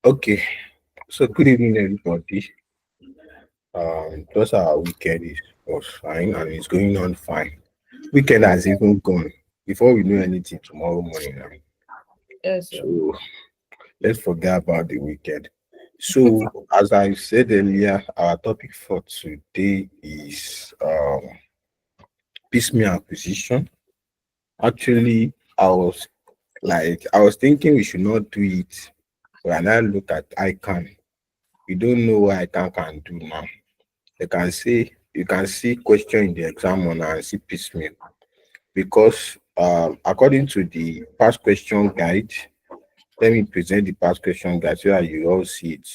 Okay, so good evening, everybody. Just our weekend was fine and it's going on fine. Weekend has even gone before we know anything tomorrow morning. Yes, sir. So let's forget about the weekend. So, as I said earlier, our topic for today is piecemeal acquisition. Actually, I was thinking we should not do it, but I now look at ICAN. We don't know what ICAN can do now. You can see question in the exam on and see piecemeal because according to the past question guide, let me present the past question guide so that you all see it.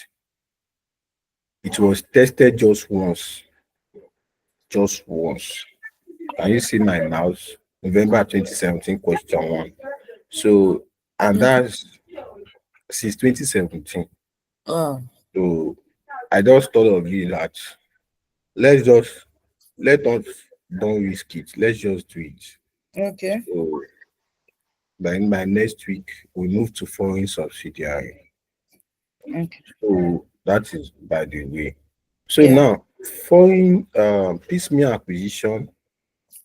It was tested just once. Can you see my mouse? November 2017 question one. So and Okay. that's since 2017. Oh, So I just thought of you that let's just let us don't risk it. Let's just do it. okay. So by next week, we move to foreign subsidiary. Okay. So that is by the way. So Yeah. now, foreign piecemeal acquisition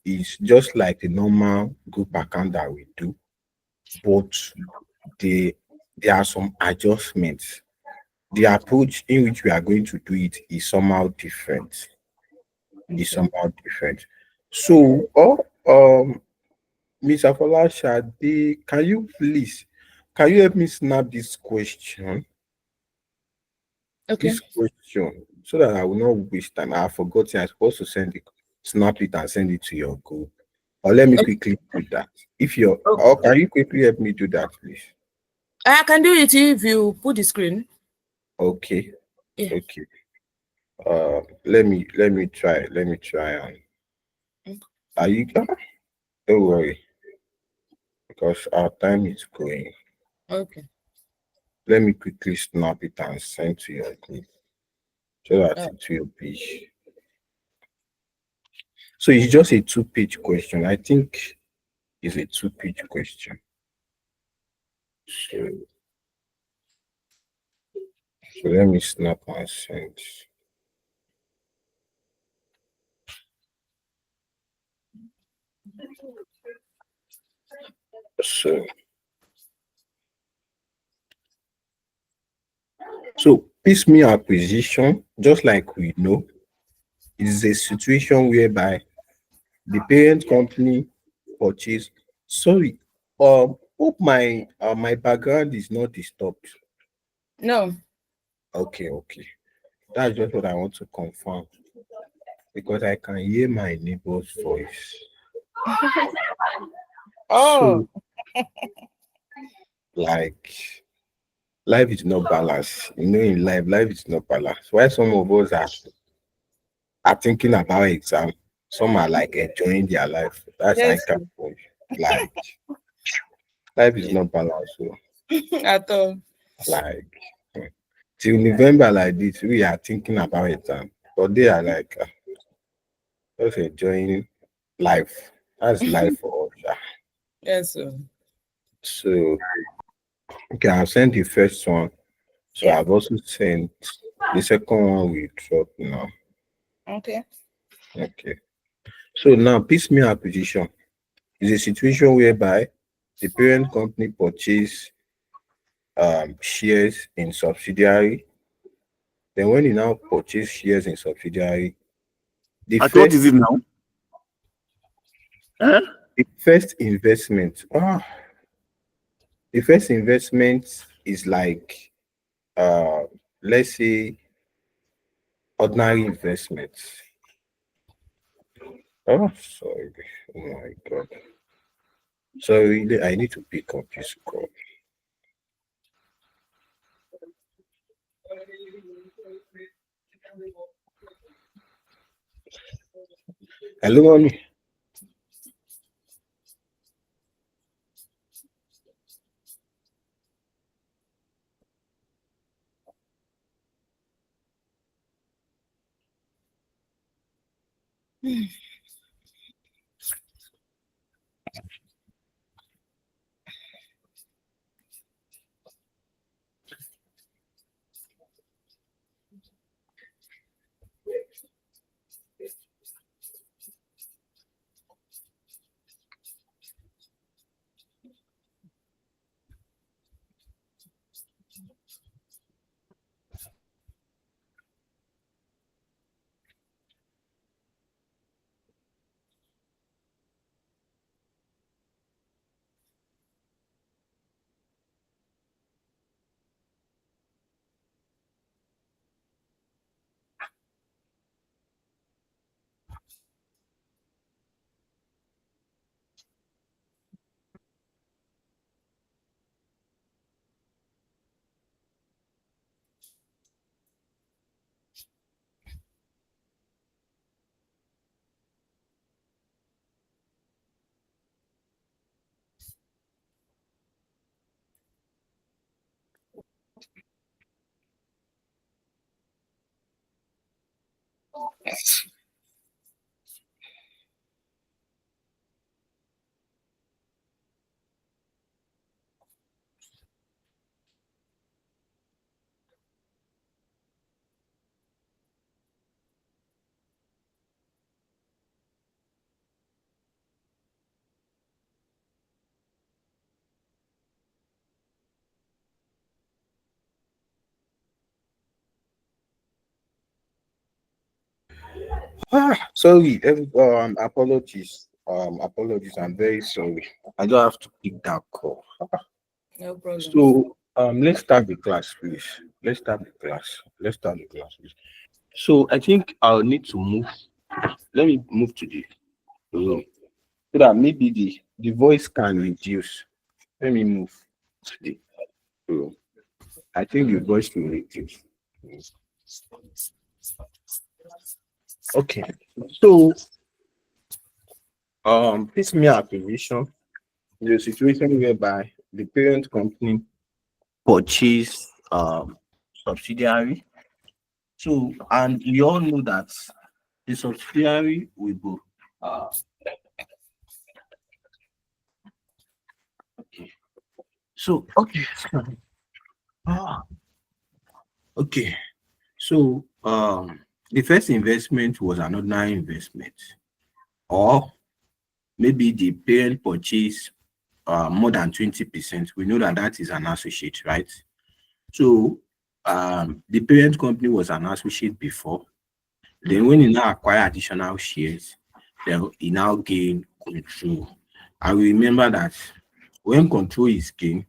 is just like the normal group account that we do, but the there are some adjustments. The approach in which we are going to do it is somehow different. Is Okay. somehow different. So, Miss Afola Shade, can you help me snap Okay. this question, so that I will not waste time. I have forgotten. I'm supposed to snap it and send it to your group. Or let me Okay. quickly do that. If you're, Oh, or can you quickly help me do that, please? I can do it if you put the screen. Okay, Yeah. okay. Let me try. Let me try and Mm. are you? Don't worry, because our time is going. Okay. Let me quickly snap it and send to your group so that Uh, it will be. So it's just a two-page question. I think it's a two-page question. So, so let me snap and send. So, so piecemeal acquisition, just like we know, is a situation whereby the parent company purchase. Sorry, hope my background is not disturbed. no. Okay, okay. That's just what I want to confirm because I can hear my neighbor's voice. Oh, So, like, life is not balanced. In life is not balanced. Why some of us are thinking about exam, some are like enjoying their life. That's I yes. can like life is not balanced. So, At all. like till November like this, we are thinking about exam, but they are like just enjoying life. That's life for us. Yes. Sir. So, okay, I've sent the first one. So Yeah. I've also sent the second one we drop now. Okay. Okay. So now piecemeal acquisition is a situation whereby the parent company purchase shares in subsidiary. Then when you now purchase shares in subsidiary, the At what is first it now? Eh? the first investment, the first investment is like uh let's say ordinary investments. Oh sorry. Oh my god. Sorry, I need to pick up this call. Hello, mommy. Sorry, apologies. I'm very sorry. I don't have to pick that call. No problem. So, let's start the class, please. Let's start the class, please. So, I think I'll need to move. Let me move to the room so that maybe the voice can reduce. Let me move to the room. I think the voice will reduce. Okay. So, this mere acquisition is a situation whereby the parent company purchase subsidiary. So, and we all know that the subsidiary will go. Okay. So, okay. Ah, okay. So, the first investment was an ordinary investment, or maybe the parent purchase more than 20%. We know that that is an associate, right? So, the parent company was an associate before. Then, when you now acquire additional shares, then you now gain control. And we remember that when control is gained,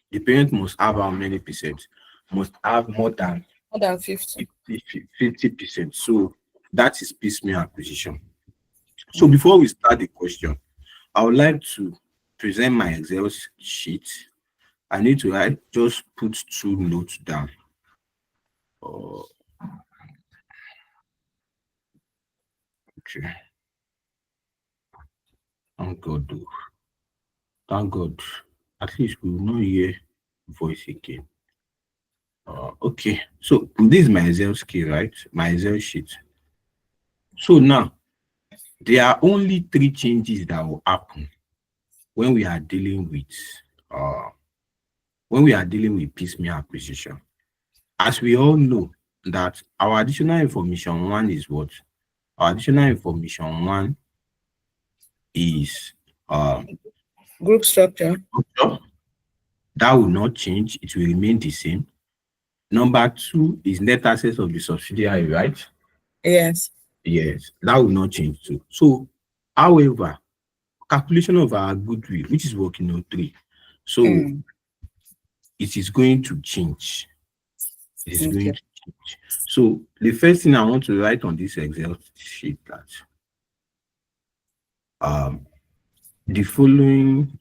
the parent must have how many percent? Must have more than More than 50. 50%. So that is piecemeal acquisition. So before we start the question, I would like to present my Excel sheet. I need to just put two notes down. Okay. Thank God. Thank God. At least we will not hear voice again. Okay. So this is my Excel skill, right? My Excel sheet. So now there are only three changes that will happen when we are dealing with piecemeal acquisition. As we all know that our additional information one is what? Our additional information one is Group structure. that will not change, it will remain the same. Number two is net assets of the subsidiary, right? Yes. Yes, that will not change too. So, however, calculation of our goodwill, which is working on three, so it is going to change. It is going to change. So, the first thing I want to write on this Excel sheet that the following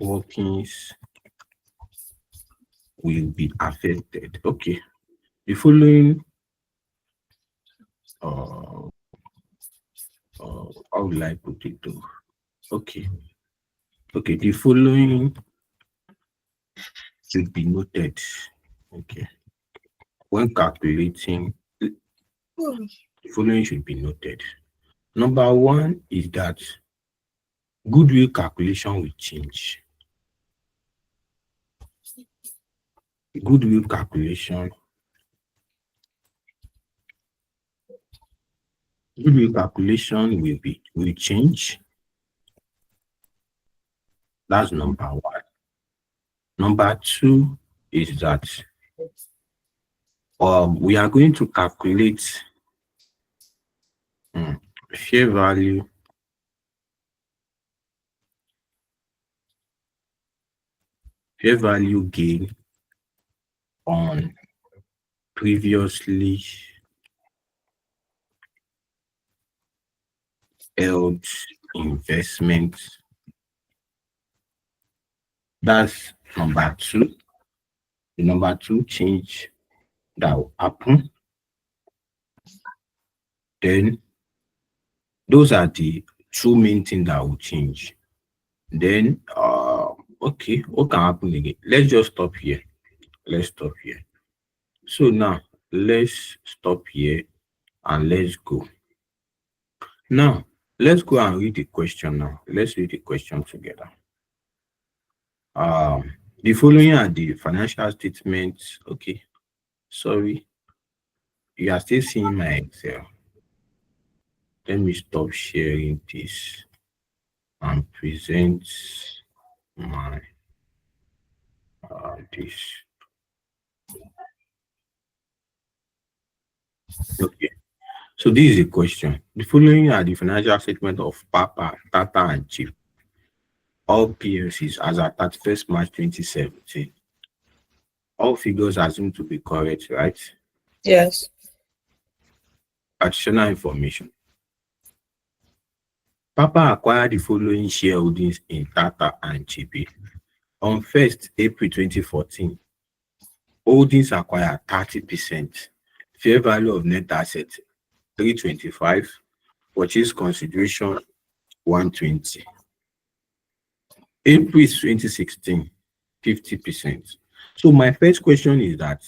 workings will be affected. Okay, the following how will I put it though? Okay, the following should be noted. Okay, when calculating, the following should be noted. Number one is that goodwill calculation will change. Goodwill calculation will change. That's number one. Number two is that we are going to calculate fair value gain on previously held investments. That's number two. The number two change that will happen. Then those are the two main things that will change. Then okay, what can happen again? Let's just stop here. Let's stop here. So now let's stop here. And let's go. Now, let's go and read the question now. Let's read the question together. The following are the financial statements. Okay, sorry, you are still seeing my Excel. Let me stop sharing this and present my this. Okay, so this is a question. The following are the financial statement of Papa, Tata, and Chip, all PLCs as at 31st March 2017. All figures assumed to be correct, right? Yes. Additional information. Papa acquired the following shareholdings in Tata and GP. On 1st April 2014, holdings acquired 30%, fair value of net assets 325, purchase consideration 120. April 2016, 50%. So my first question is that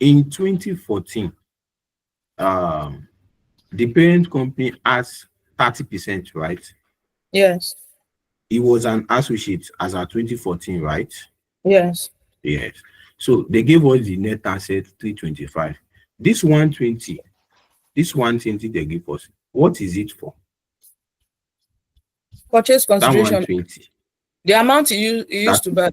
in 2014, the parent company has 30%, right? Yes. It was an associate as at 2014, right? Yes. Yes. So they gave us the net asset 325. This 120 they give us. What is it for? Purchase That consideration. 120. The amount you used to buy.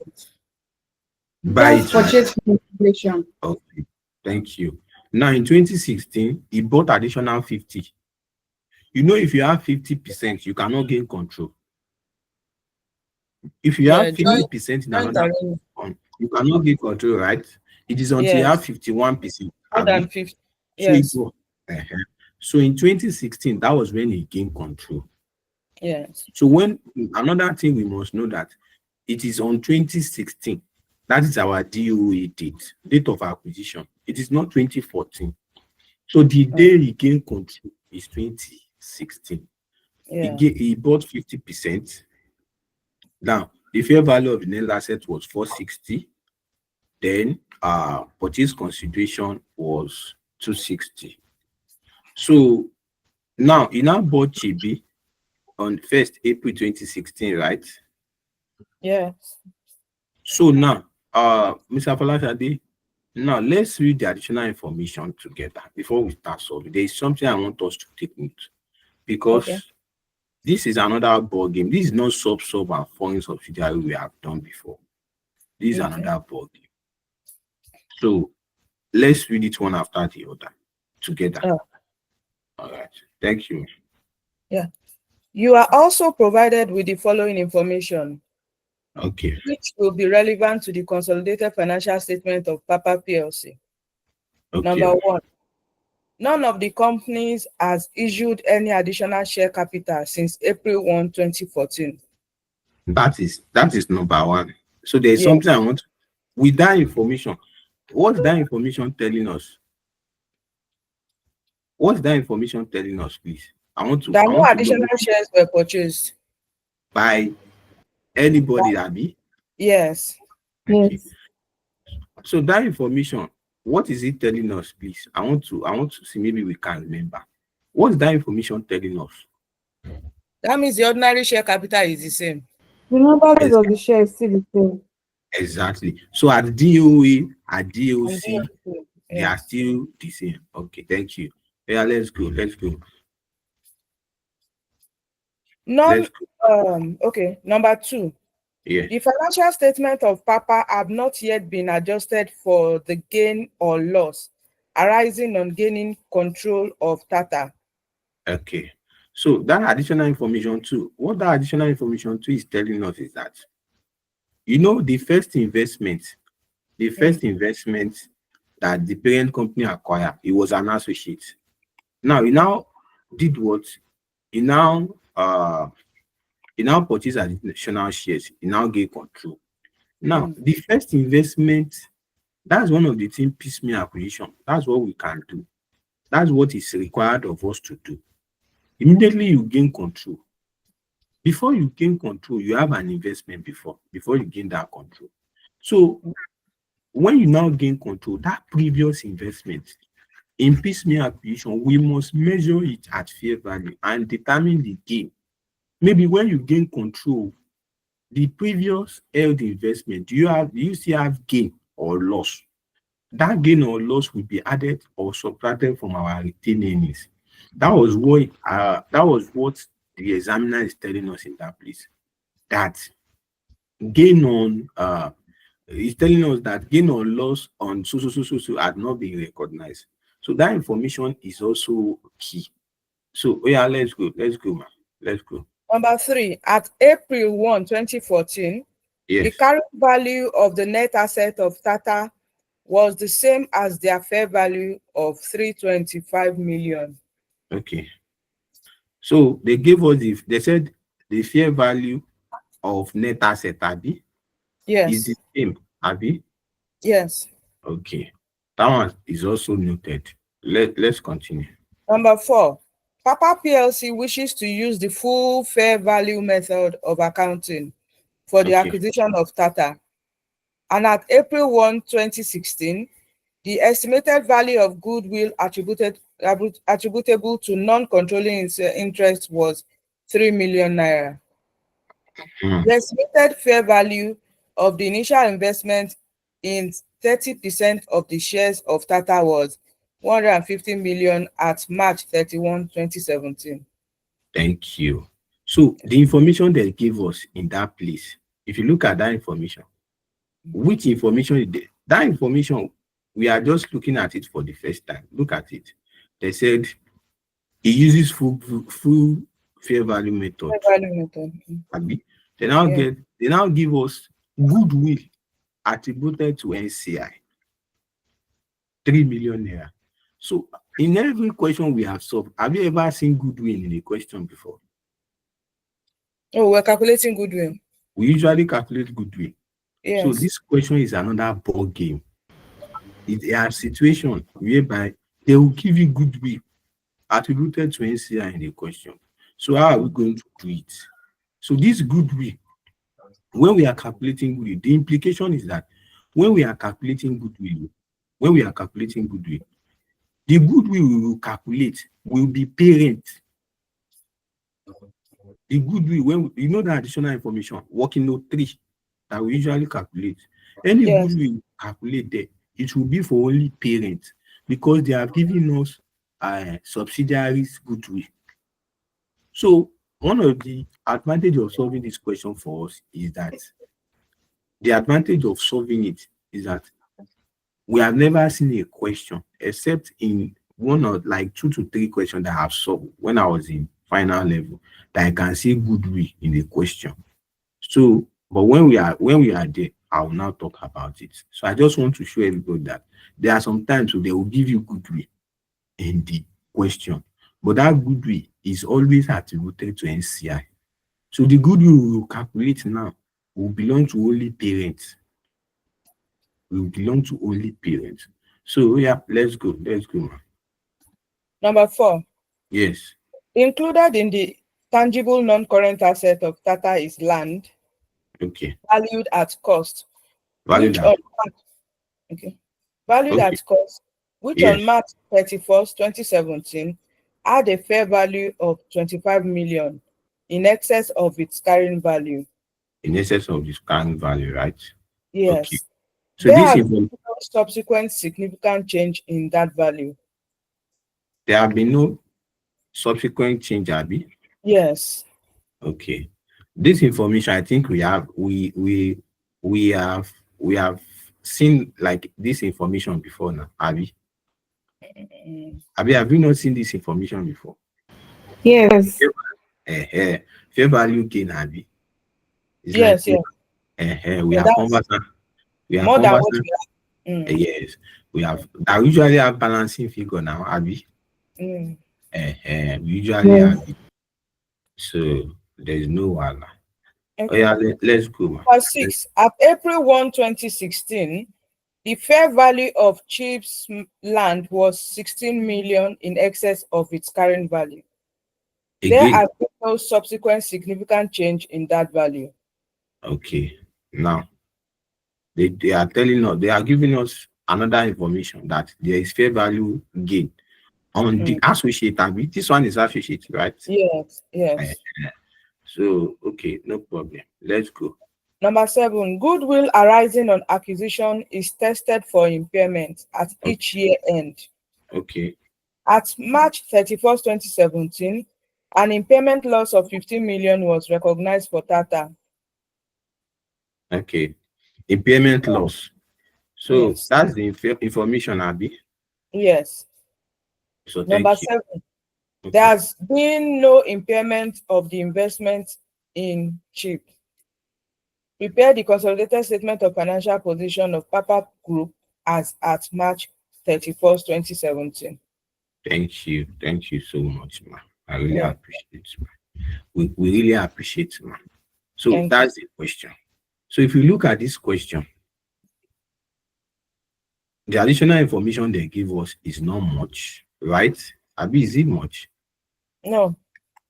Buy it. Just purchase consideration. Okay. Thank you. Now in 2016, he bought additional 50. You know, if you have 50%, you cannot gain control. If you have 50% in another one, you cannot gain control, right? It is until you have 51%. More than 50. Yes. Yes. So in 2016, that was when he gained control. Yes. So when another thing we must know that it is on 2016. That is our DOA date of acquisition. It is not 2014. So the day he gained control is 2016. Yeah. He bought 50%. Now, the fair value of the net asset was 460. Then purchase consideration was 260. So now he now bought Chibi on 1st April 2016, right? Yes. So now, Mr. Falashade, now let's read the additional information together before we start solving. There is something I want us to take note, because this is another ball game. This is not sub and foreign subsidiary we have done before. This is another ball game. So let's read it one after the other together. All right. Thank you. Yeah. You are also provided with the following information. Okay. Which will be relevant to the consolidated financial statement of Papa PLC. Okay. Number one, none of the companies has issued any additional share capital since April 1, 2014. That is number one. So there's something I want with that information. What's that information telling us? What's that information telling us, please? That no additional shares were purchased by anybody, Abby? Yes. Okay. Yes. So that information, what is it telling us, please? I want to see, maybe we can remember. What's that information telling us? That means the ordinary share capital is the same. The numbers of the shares still the same. Exactly. So at DOE, at DOC, they are Yes. still the same. Okay, thank you. Yeah, let's go. Let's go. Okay, number two. Yeah. The financial statement of Papa have not yet been adjusted for the gain or loss arising on gaining control of Tata. Okay. So that additional information too, what that additional information too is telling us is that, you know, the first investment that the parent company acquired, it was an associate. Now, he now did what? He now purchased additional shares. He now gained control. Now, the first investment, that's one of the things piecemeal acquisition. That's what we can do. That's what is required of us to do. Immediately you gain control. Before you gain control, you have an investment before you gain that control. So when you now gain control, that previous investment, in piecemeal acquisition, we must measure it at fair value and determine the gain. Maybe when you gain control, the previous held investment, do you still have gain or loss? That gain or loss will be added or subtracted from our retained earnings. That was what the examiner is telling us in that place. That gain on is telling us that gain or loss on so had not been recognized. So that information is also key. So yeah, let's go, man. Let's go. Number 3, at April 1, 2014, the Yes. current value of the net asset of Tata was the same as their fair value of 325 million. Okay. So they gave us they said the fair value of net asset, Abi, is the Yes, same, Abi. yes. Okay. That one is also noted. Let's continue. Number 4, Papa PLC wishes to use the full fair value method of accounting for the Okay. acquisition of Tata. And at April 1, 2016, the estimated value of goodwill attributable to non-controlling interest was 3 million naira. The estimated fair value of the initial investment in 30% of the shares of Tata was 150 million at March 31, 2017. Thank you. So the information they gave us in that place, if you look at that information, which information is there? That information, we are just looking at it for the first time. Look at it. They said it uses full fair value method. Fair value method. Abi. They now give us goodwill attributed to NCI, 3 million naira. So in every question we have solved, have you ever seen goodwill in a question before? Oh, we're calculating goodwill. We usually calculate goodwill. Yes. So this question is another ball game. It's a situation whereby they will give you goodwill attributed to NCI in the question. So how are we going to do it? So this goodwill, when we are calculating goodwill, the implication is that when we are calculating goodwill, the goodwill we will calculate will be parent. The goodwill, when you know the additional information, working note 3 that we usually calculate, any Yes. goodwill we calculate there, it will be for only parents because they have given us subsidiaries goodwill. So one of the advantages of solving this question for us is that the advantage of solving it is that we have never seen a question except in one or like 2 to 3 questions that I have solved when I was in final level that I can see goodwill in the question. So, but when we are there, I will now talk about it. So I just want to show everybody that there are some times they will give you goodwill in the question, but that goodwill is always attributed to NCI. So the goodwill we will calculate now will belong to only parents. So yeah, let's go. Number 4. Yes. Included in the tangible non-current asset of Tata is land. Okay. Valued at cost. Valued Valued Okay. at cost, which Yes. on March 31st, 2017, had a fair value of 25 million in excess of its carrying value. In excess of its carrying value, right? Yes. Okay. So There this has is been no subsequent significant change in that value. there have been no subsequent change, Abi? Yes. Okay. This information, I think we have seen like this information before now, Abi. Abi, have you not seen this information before? Yes. Fair value gain, Abi. It's Yes, like yes. we Yeah, are that's conversant. We are more than what conversant. we have. Yes, we have. I usually have balancing figure now, Abi. We usually Yes. have it. So there is no wala. Oh Okay. yeah, let's go, man. Number 6. At April 1, 2016, the fair value of Chief's land was 16 million in excess of its current value. There Again, has been no subsequent significant change in that value. okay. Now they are telling us, they are giving us another information that there is fair value gain on the associate. This one is associate, right? Yes, Uh, yes. so okay, no problem. Let's go. Number 7, goodwill arising on acquisition is tested for impairment at each year end. Okay. At March 31st, 2017, an impairment loss of 15 million was recognized for Tata. Okay. Impairment loss. So Yes. that's the information, Abby. Yes. So Number thank you. 7, Okay. there has been no impairment of the investment in CHIP. Prepare the consolidated statement of financial position of Papa Group as at March 31st, 2017. Thank you. Thank you so much, man. I really Yeah. appreciate it, man. We really appreciate it, man. So Thank that's the question. So if you look at this question, the additional information they give us is not much, right? Abi, is it much? No.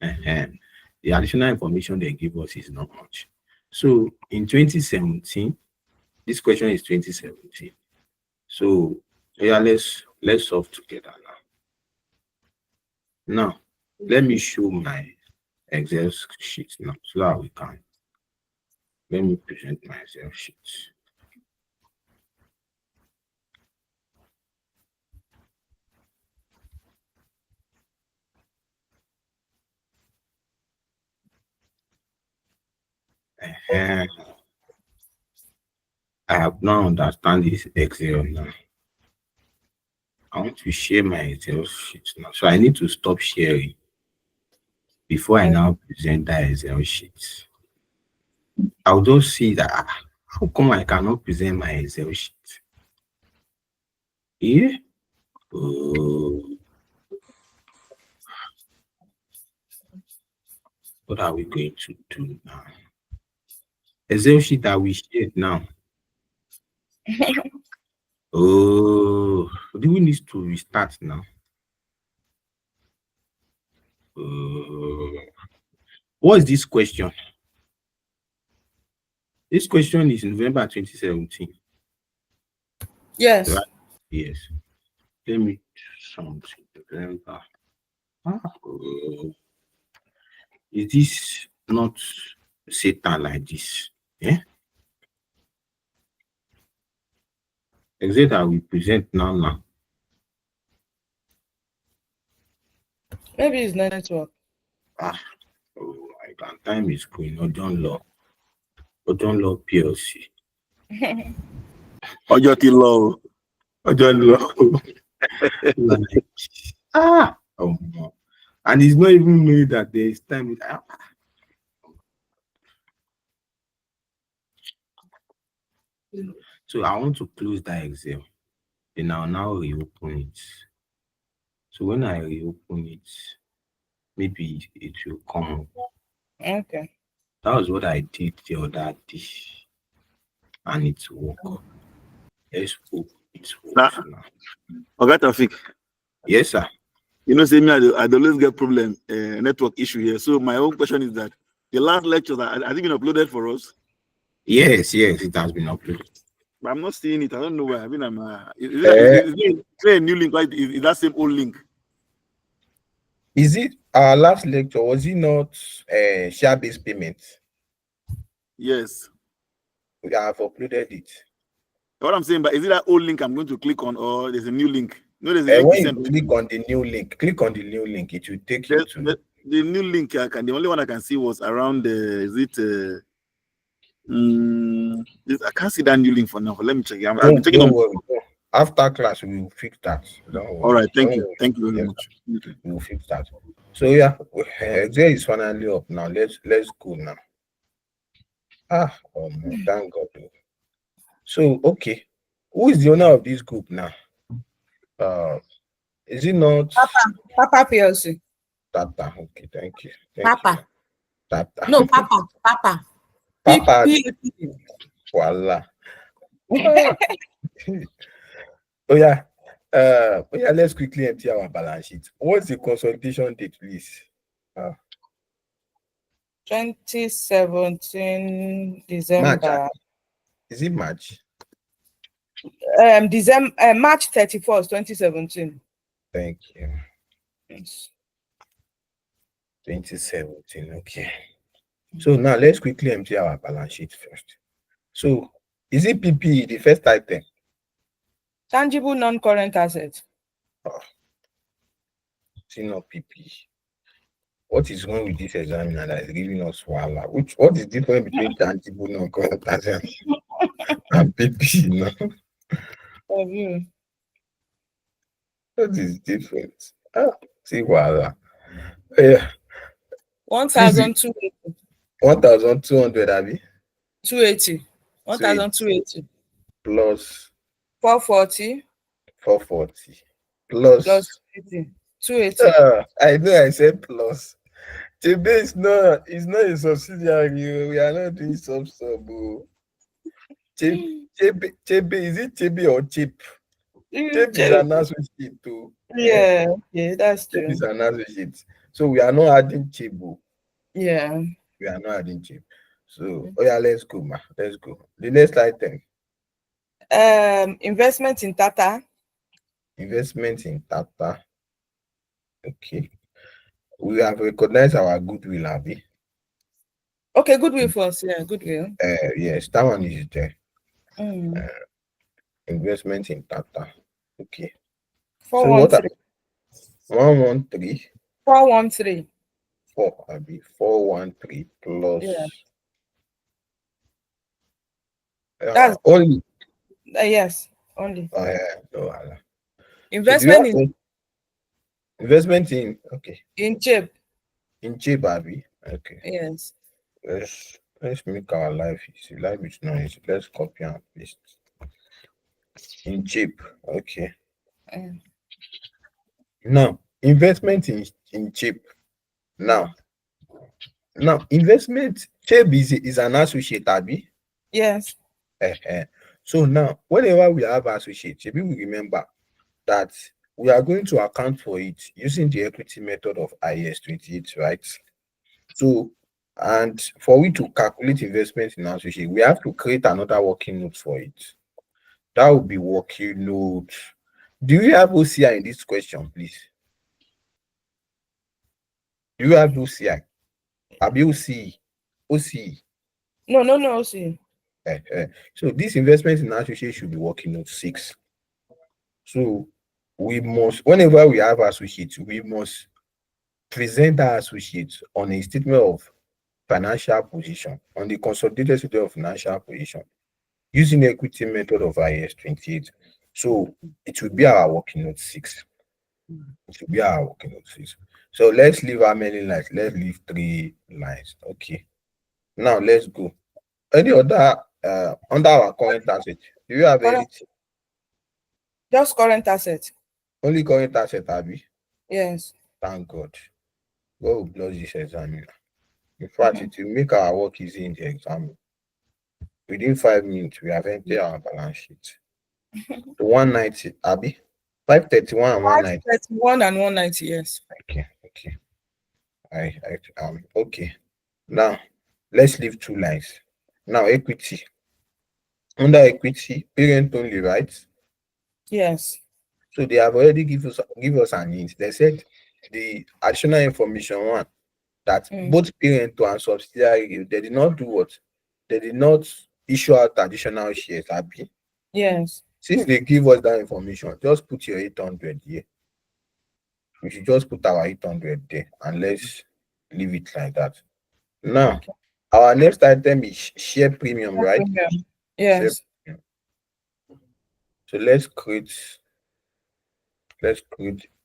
The additional information they give us is not much. So in 2017, this question is 2017. So yeah, let's solve together now. Now, let me show my Excel sheet now so that we can. Let me present my Excel sheet. I have now understand this Excel now. I want to share my Excel sheet now. So I need to stop sharing before I now present that Excel sheet. I'll just see that how come I cannot present my Excel sheet? Yeah. What are we going to do now? Excel sheet that we shared now. Oh, do we need to restart now? What is this question? This question is November 2017. Yes. Right? Yes. Let me do something. November. Is this not Satan like this? Yeah. Except that we present now. Maybe it's network. Oh my God, time is going. Ojon Law PLC. Ojo Law. Like, oh no. And it's not even knowing that there is time. So I want to close that Excel. Then I'll now reopen it. So when I reopen it, maybe it will come up. Okay. That was what I did the other day. And it's work. Let's hope it works now. Okay, Tafik. Yes, sir. You know, say me, I always get problem, network issue here. So my own question is that the last lecture that has it been uploaded for us? Yes, it has been uploaded. But I'm not seeing it. I don't know why. I mean, is there a new link? Like, is that same old link? Is it our last lecture? Was it not share-based payment? Yes. We have uploaded it. What I'm saying, but is it that old link I'm going to click on, or there's a new link? No, there's a link. When you click on the new link, it will take you to the new link. The only one I can see was around I can't see that new link for now. Let me check. I've been checking on. Worry. After class, we will fix that. All right, thank you very much. We will fix that. So yeah, Excel is finally up now. Let's go now. Thank God. So okay, who is the owner of this group now? Is it not Papa PLC? Tata? Okay, thank you. Papa. Tata. No, Papa. Papa. Voila. Oh yeah. Let's quickly empty our balance sheet. What's the consolidation date, please? 2017 December. March. Is it March? March 31st, 2017. Thank you. Yes. 2017. Okay. So now let's quickly empty our balance sheet first. So is it PPE the first item? Tangible non-current assets. Oh, see not PPE. What is wrong with this examiner that is giving us wahala? What is the difference between tangible non-current assets and PPE now? Review. What is different? See wahala. Yeah. 1,280. 1,200 Abby 280. 280 1,280. plus 440 440 plus. plus 80. 280. I know I said plus. Chebe is not, it's not a subsidiary. We are not doing sub. Chebe, is it Chebe or Chip? Chip is an associate too. Yeah, that's Chip true. is an associate. So we are not adding Chibu. Yeah. We are not adding Chip. So oh yeah, let's go, ma. Let's go. The next item. Investment in Tata. Investment in Tata. Okay. We have recognized our goodwill, Abby. Okay, goodwill first. Yeah, goodwill. Yes, that one is there. Mm. Investment in Tata. Okay. So 413. what 113 413. 4 Abby 413 plus Yeah. That's only yes, only. yeah, no, so Investment investment in okay in chip. in chip, Abby. Okay. Yes. Let's make our life easy. Life is not easy. Let's copy and paste. In chip. Okay. Mm. Now investment in chip. Now investment chip is an associate, Abby. Yes. So now whenever we have associates, we remember that we are going to account for it using the equity method of IAS 28, right? So, and for we to calculate investment in associate, we have to create another working note for it. That would be working note. Do you have OCI in this question, please? Do you have OCI? Have you OCE? OCE? No, see. So this investment in associate should be working note 6. So we must, whenever we have associates, we must present our associates on a statement of financial position, on the consolidated statement of financial position, using the equity method of IAS 28. So it will be our working note 6. It will be our working note 6. So let's leave how many lines? Let's leave 3 lines. Okay. Now let's go. Any other under our current asset? Do you have anything? Just current asset. Only current asset, Abby. Yes. Thank God. God will bless this examiner. In fact, it will make our work easy in the exam. Within 5 minutes, we have emptied our balance sheet. 190, Abby. 531 and 190. 531 and 190, yes. Okay. Okay. Now let's leave 2 lines. Now equity. Under equity, parent only, right? Yes. So they have already give us an hint. They said the additional information one that both parent and subsidiary, they did not do what? They did not issue out additional shares, Abby. Yes. Since they give us that information, just put your 800 here. We should just put our 800 there and let's leave it like that. Now, our next item is share premium, right? Yes. Share premium. So let's create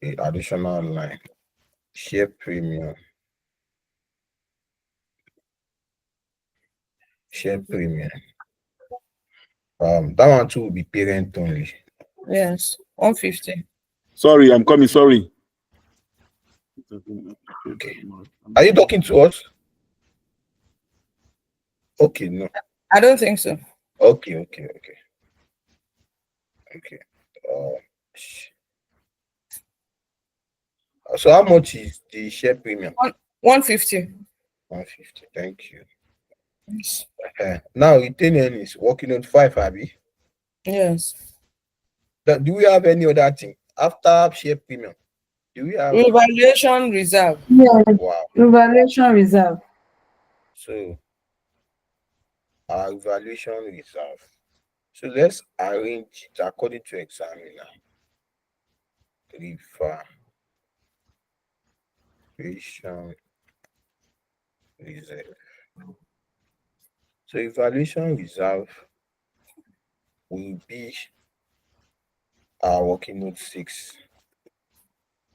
an additional line. Share premium. Share premium. That one too will be parent only. Yes. 150. Sorry, I'm coming. Sorry. Okay. Are you talking to us? Okay, no. I don't think so. Okay. So how much is the share premium? 150. 150. Thank you. Yes. Now retained earnings working on 5, Abby. Yes. Do we have any other thing after share premium? Do we have Revaluation reserve. Yeah, wow? revaluation reserve. So our evaluation reserve. So let's arrange it according to examiner. Evaluation reserve. So evaluation reserve will be our working note 6.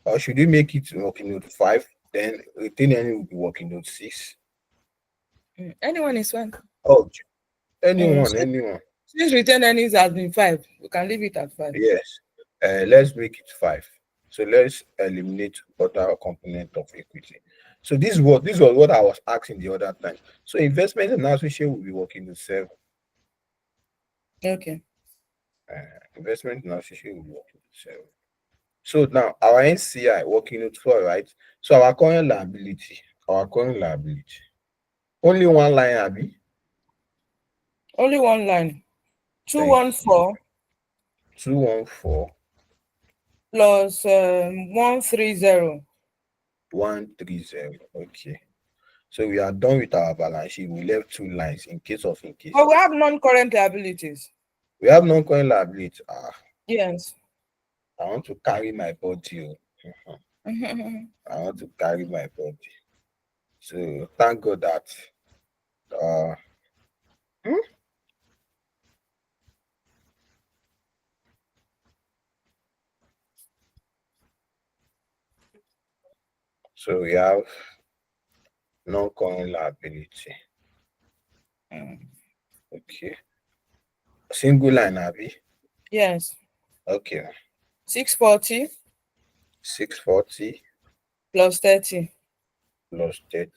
Or should we make it working note 5? Then retain earning will be working note 6. Anyone is fine. Oh, anyone. Since return earnings has been 5, we can leave it at 5. Yes. Let's make it 5. So let's eliminate other component of equity. So this was what I was asking the other time. So investment and associate will be working note 7. Okay. Investment and associate will be working note 7. So now our NCI working note 4, right? So our current liability. Only one line, Abby. Only one line. 214 214 plus 130. 130. Okay. So we are done with our balance sheet. We left 2 lines in case. But we have non-current liabilities. We have non-current liability. Yes. I want to carry my body. I want to carry my body. So thank God that so we have non-current liability. Okay. Single line, Abby. Yes. Okay. 640 640 plus 30. plus 30.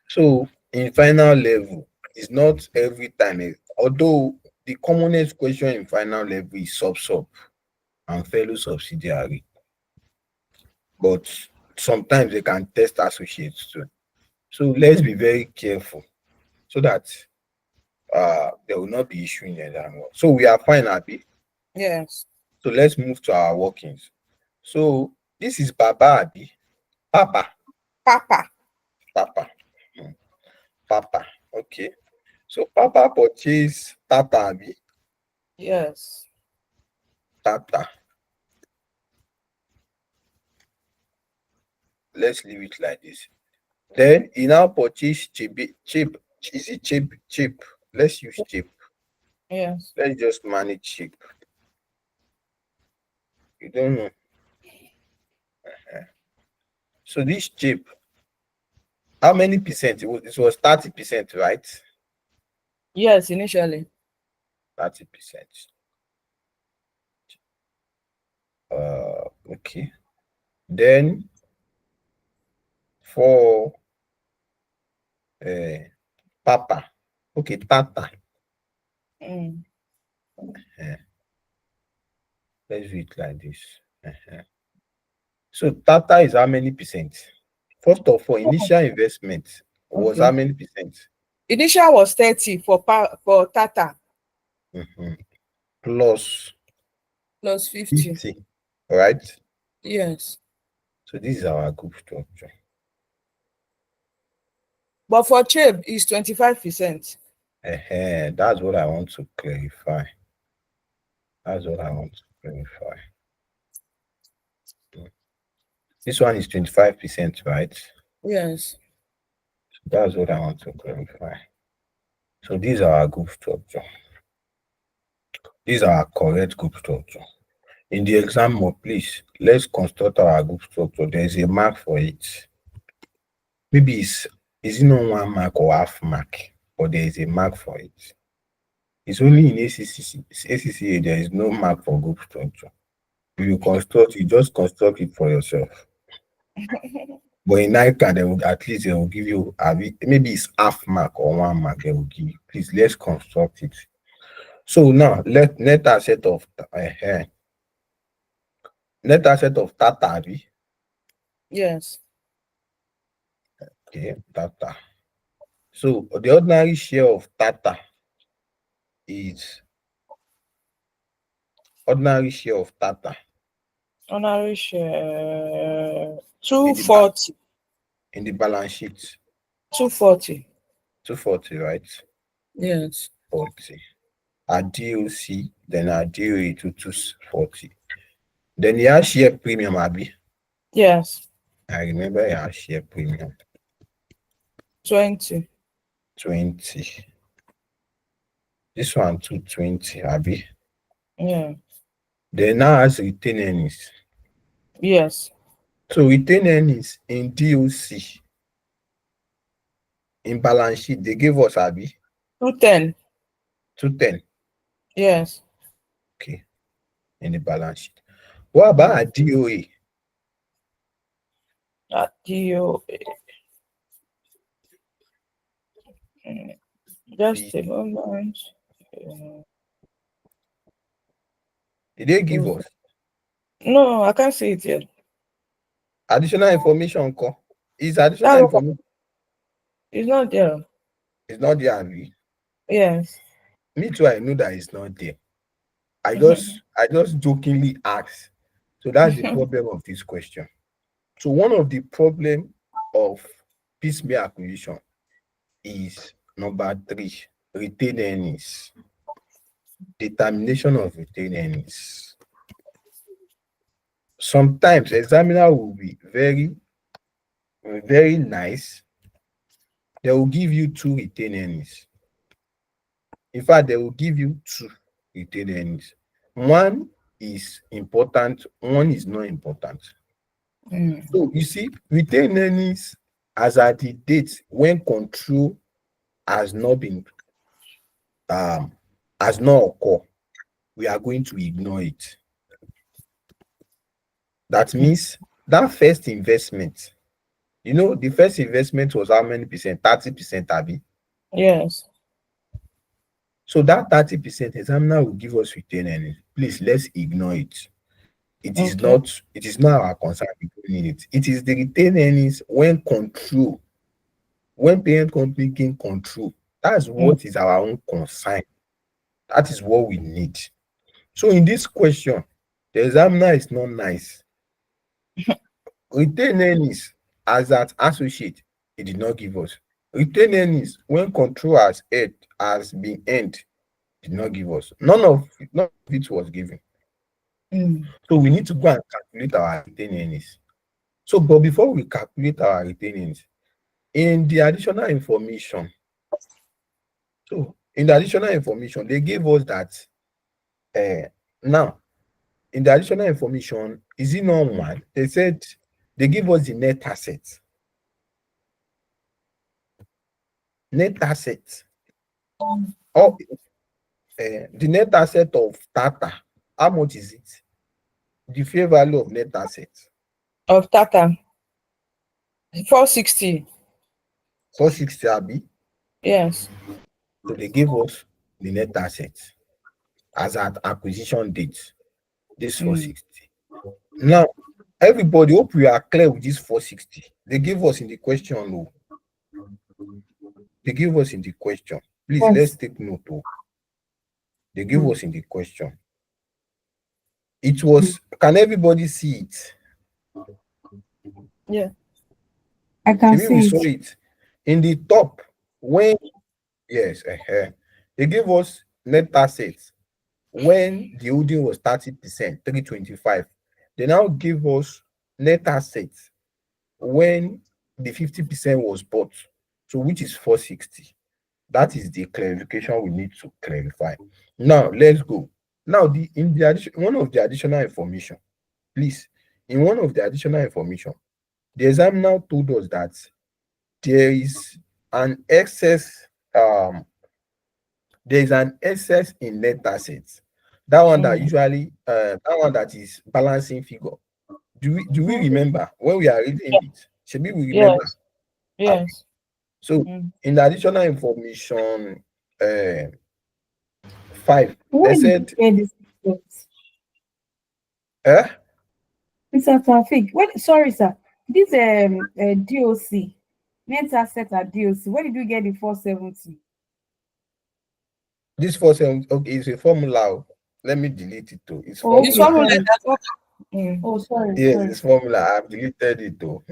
So in final level, it's not every time. Although the commonest question in final level is sub and fellow subsidiary, but sometimes they can test associates too. So let's be very careful so that there will not be issue in the So we are fine, Abby. Yes. So let's move to our workings. So this is Baba, Abby. Papa. Papa. Papa. Okay. So Papa purchased Tata, Abby. Yes. Tata. Let's leave it like this. Then he now purchased chip. Is it chip? Let's use chip. Yes. Let's just manage chip. You don't know. So this chip, how many percent? It was 30%, right? Yes, initially. 30%. Okay. Then for Papa. Okay, Tata. Let's do it like this. So Tata is how many percent? First of all, initial investment was how many percent? Initial was 30 for Tata. Plus 50. Right? Yes. So this is our group structure. But for CHEB, it's 25%. That's what I want to clarify. This one is 25%, right? Yes. That's what I want to clarify. So these are our group structure. These are our correct group structure. In the exam mode, please, let's construct our group structure. There's a mark for it. Maybe is it not 1 mark or half mark, but there is a mark for it. It's only in ACCA there is no mark for group structure. If you construct, you just construct it for yourself. But in ICAN, they will at least they will give you maybe it's half mark or 1 mark they will give you. Please let's construct it. So now net asset of Tata. Yes. Okay, Tata. So the ordinary share of Tata is ordinary share of Tata Ordinary share in the 240. in the balance sheet. 240. 240, right? Yes. 40. Our DOC, then our DOA to 240. Then he has share premium, Abby. Yes. I remember he has share premium 20. 20. This one 220, Abby. Yeah. Then now has retained earnings. Yes. So retained earnings in DOC, in balance sheet, they gave us, Abby, 210. 210. Yes. Okay, in the balance sheet. What about our DOA? At DOA. Just a moment. Did they give us No, I can't see it yet. additional information? Is additional That's what information? it's not there. It's not there, Abby. Yes. Me too, I know that it's not there. I just jokingly asked. So that's the problem of this question. So one of the problem of piecemeal acquisition is number 3, retained earnings. Determination of retained earnings. Sometimes examiner will be very, very nice. They will give you 2 retained earnings. In fact, they will give you 2 retained earnings. One is important, one is not important. So you see, retained earnings as at the date when control has not been has not occurred, we are going to ignore it. That means that first investment, the first investment was how many percent? 30%, Abby. Yes. So that 30% examiner will give us retained earnings. Please, let's ignore it. It is Okay. not our concern. We don't need it. It is the retained earnings when parent company gain control. That's what is our own concern. That is what we need. So in this question, the examiner is not nice. Retained earnings as that associate, he did not give us. Retained earnings when control has been earned, did not give us. None of it was given. So we need to go and calculate our retained earnings. So, but before we calculate our retained earnings, in the additional information, they gave us that now in the additional information, is it not one? They said they give us the net assets. Net assets. Oh, the net asset of Tata. How much is it? The fair value of net assets. Of Tata. 460. 460, Abby. Yes. So they gave us the net assets as at acquisition date. This 460. Now, everybody, hope we are clear with this 460. They gave us in the question. No. They gave us in the question. Please, let's take note. They gave us in the question. It was, can everybody see it? Yeah. I can Maybe we see saw it. it in the top when, yes, they gave us net assets when the holding was 30%, 325. They now give us net assets when the 50% was bought, so which is 460. That is the clarification we need to clarify. Now let's go. Now one of the additional information, please, in one of the additional information, the examiner told us that there is an excess in net assets. That one that usually that one that is balancing figure. Do we remember when we are reading it? Should we remember? Yes. So in the additional information 5, Where they did you said get this results? eh? Mr. Taufik, sorry, sir. This DOC, net asset at DOC, where did you get the 470? This 47, okay, it's a formula. Let me delete it too. It's Oh, This formula. formula sorry. does not. Mm. Oh, sorry, Yes, sorry. it's formula. I've deleted it too.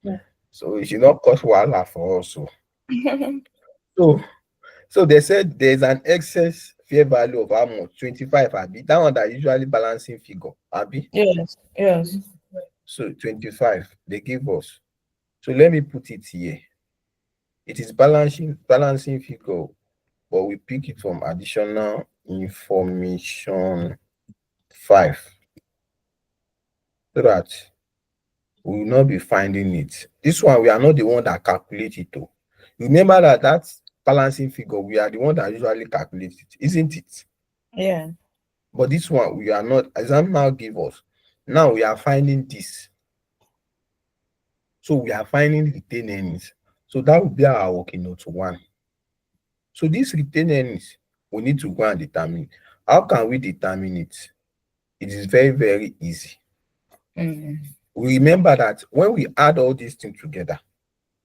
Yeah. So it should not cause wahala for us. So so they said there's an excess fair value of how much? 25, Abi. That one that usually balancing figure, Abi. Yes, yes. So 25, they give us. So let me put it here. It is balancing figure, but we pick it from additional information 5, so that we will not be finding it. This one, we are not the one that calculate it though. Remember that balancing figure, we are the one that usually calculate it, isn't it? Yeah. But this one, we are not. Exam now give us. Now we are finding this. So we are finding retained earnings. So that will be our working note 1. So this retained earnings, we need to go and determine. How can we determine it? It is very, very easy. Mm. We remember that when we add all these things together,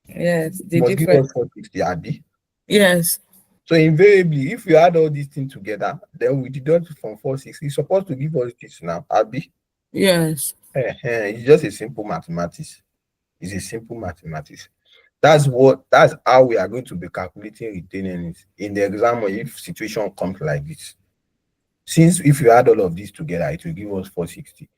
Yes, it the must give difference. us 460, Abi. Yes. So invariably, if you add all these things together, then we deduct from 460. It's supposed to give us this now, Abi. Yes. It's just a simple mathematics. It's a simple mathematics. That's how we are going to be calculating retained earnings in the exam, or if situation comes like this. Since if you add all of this together, it will give us 460.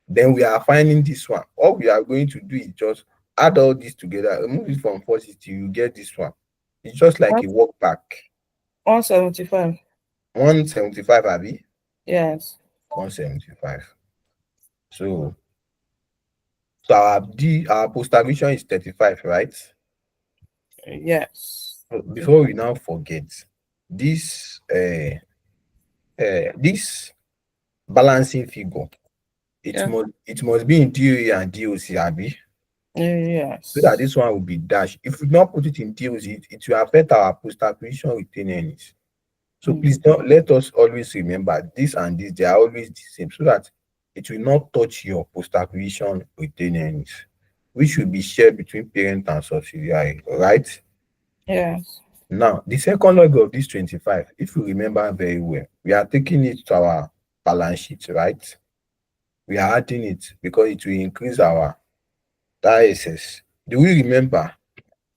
Then we are finding this one. All we are going to do is just add all this together, remove it from 460, you get this one. It's just like a walk back. 175. 175, Abi. Yes. 175. So our post-acquisition is 35, right? Yes. Before we now forget, this this balancing figure, it must be in DOE and DOC, Abi, Yes. so that this one will be dashed. If we not put it in DOC, it will affect our post-acquisition retained earnings. So please don't let us always remember this and this, they are always the same, so that it will not touch your post-acquisition retained earnings, which will be shared between parent and subsidiary, right? Yes. Now, the second leg of this 25, if you remember very well, we are taking it to our balance sheet, right? We are adding it because it will increase our ISS. Do we remember?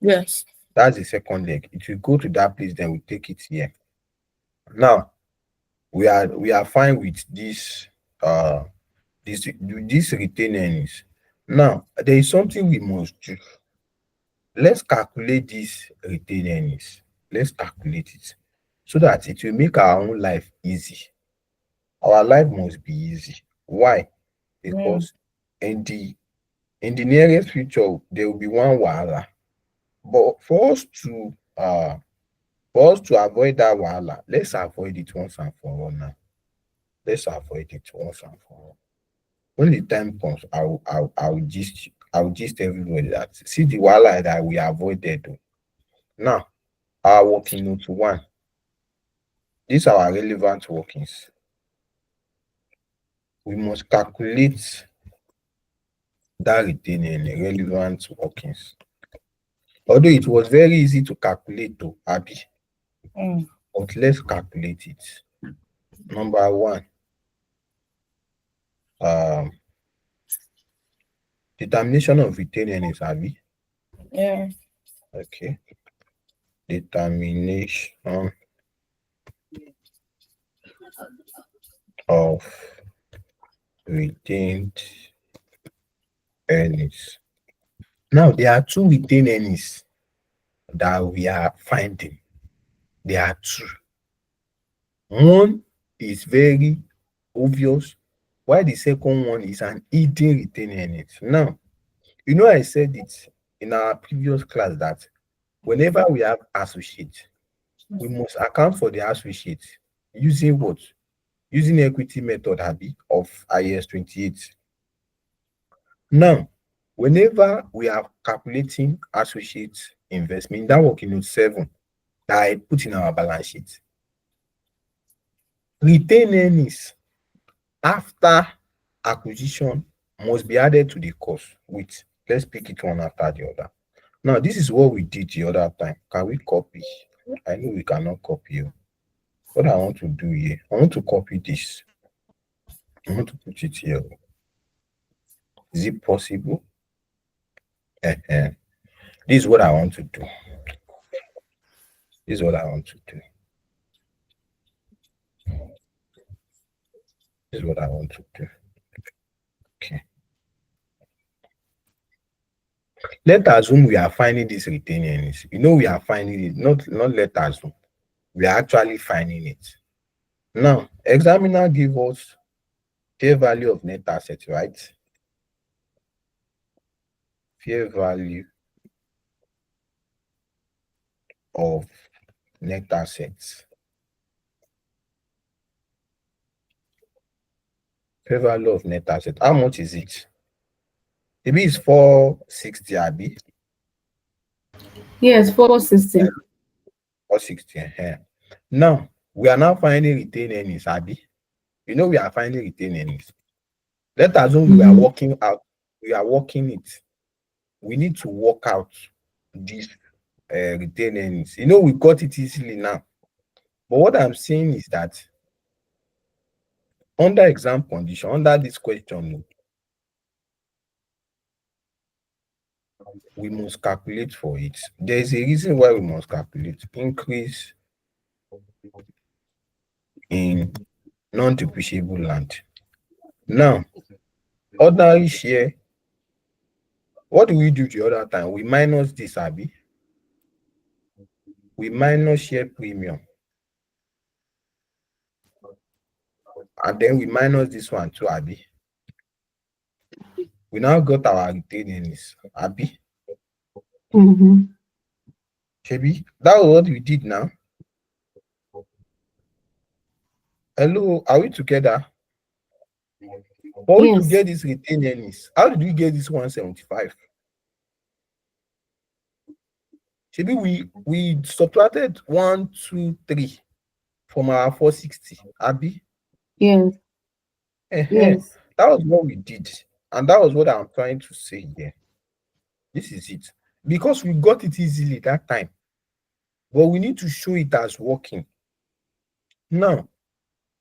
Yes. That's the second leg. It will go to that place, then we take it here. Now, we are fine with this retained earnings. Now, there is something we must do. Let's calculate this retained earnings. Let's calculate it so that it will make our own life easy. Our life must be easy. Why? Because in the nearest future, there will be one wahala. But for us to avoid that wahala, let's avoid it once and for all now. Let's avoid it once and for all. When the time comes, I'll gist everybody that see the wahala that we avoided. Now, our working note 1. These are our relevant workings. We must calculate that retaining relevant workings. Although it was very easy to calculate to Abi, but let's calculate it. Number 1, determination of retained earnings, Abi. Yeah. Okay. Determination of retained earnings. Now, there are 2 retained earnings that we are finding. There are 2. One is very obvious, while the second one is an hidden retained earnings. Now, I said it in our previous class that whenever we have associates, we must account for the associates using what? Using equity method, Abi, of IS 28. Now, whenever we are calculating associates investment, that working note 7 that I put in our balance sheet, retained earnings after acquisition must be added to the cost. With, let's pick it one after the other. Now, this is what we did the other time. Can we copy? I know we cannot copy you. what I want to do here, I want to copy this. I want to put it here. Is it possible? This is what I want to do. This is what I want to do. This is what I want to do. Okay. Let's assume we are finding this retained earnings. You know we are finding it, not let assume. We are actually finding it. Now, examiner give us fair value of net assets, right? Fair value of net assets. Fair value of net assets. How much is it? Maybe it's 460, Abi. Yes, 460. 460. Now, we are now finding retained earnings, Abi. You know we are finding retained earnings. Let's assume we are working out. We are working it. We need to work out this retained earnings. You know we got it easily now. But what I'm saying is that under exam condition, under this question, we must calculate for it. There is a reason why we must calculate. Increase in non-depreciable land. Now, ordinary share, what do we do the other time? We minus this, Abi. We minus share premium. And then we minus this one too, Abi. We now got our retained earnings, Abi. Shebi, that was what we did now. Hello, are we together? But we to get this retained earnings, how did we get this 175? Shebi, we subtracted 1, 2, 3 from our 460, Abi. Yes. Yes. That was what we did, and that was what I'm trying to say here. This is it, because we got it easily that time, but we need to show it as working. Now,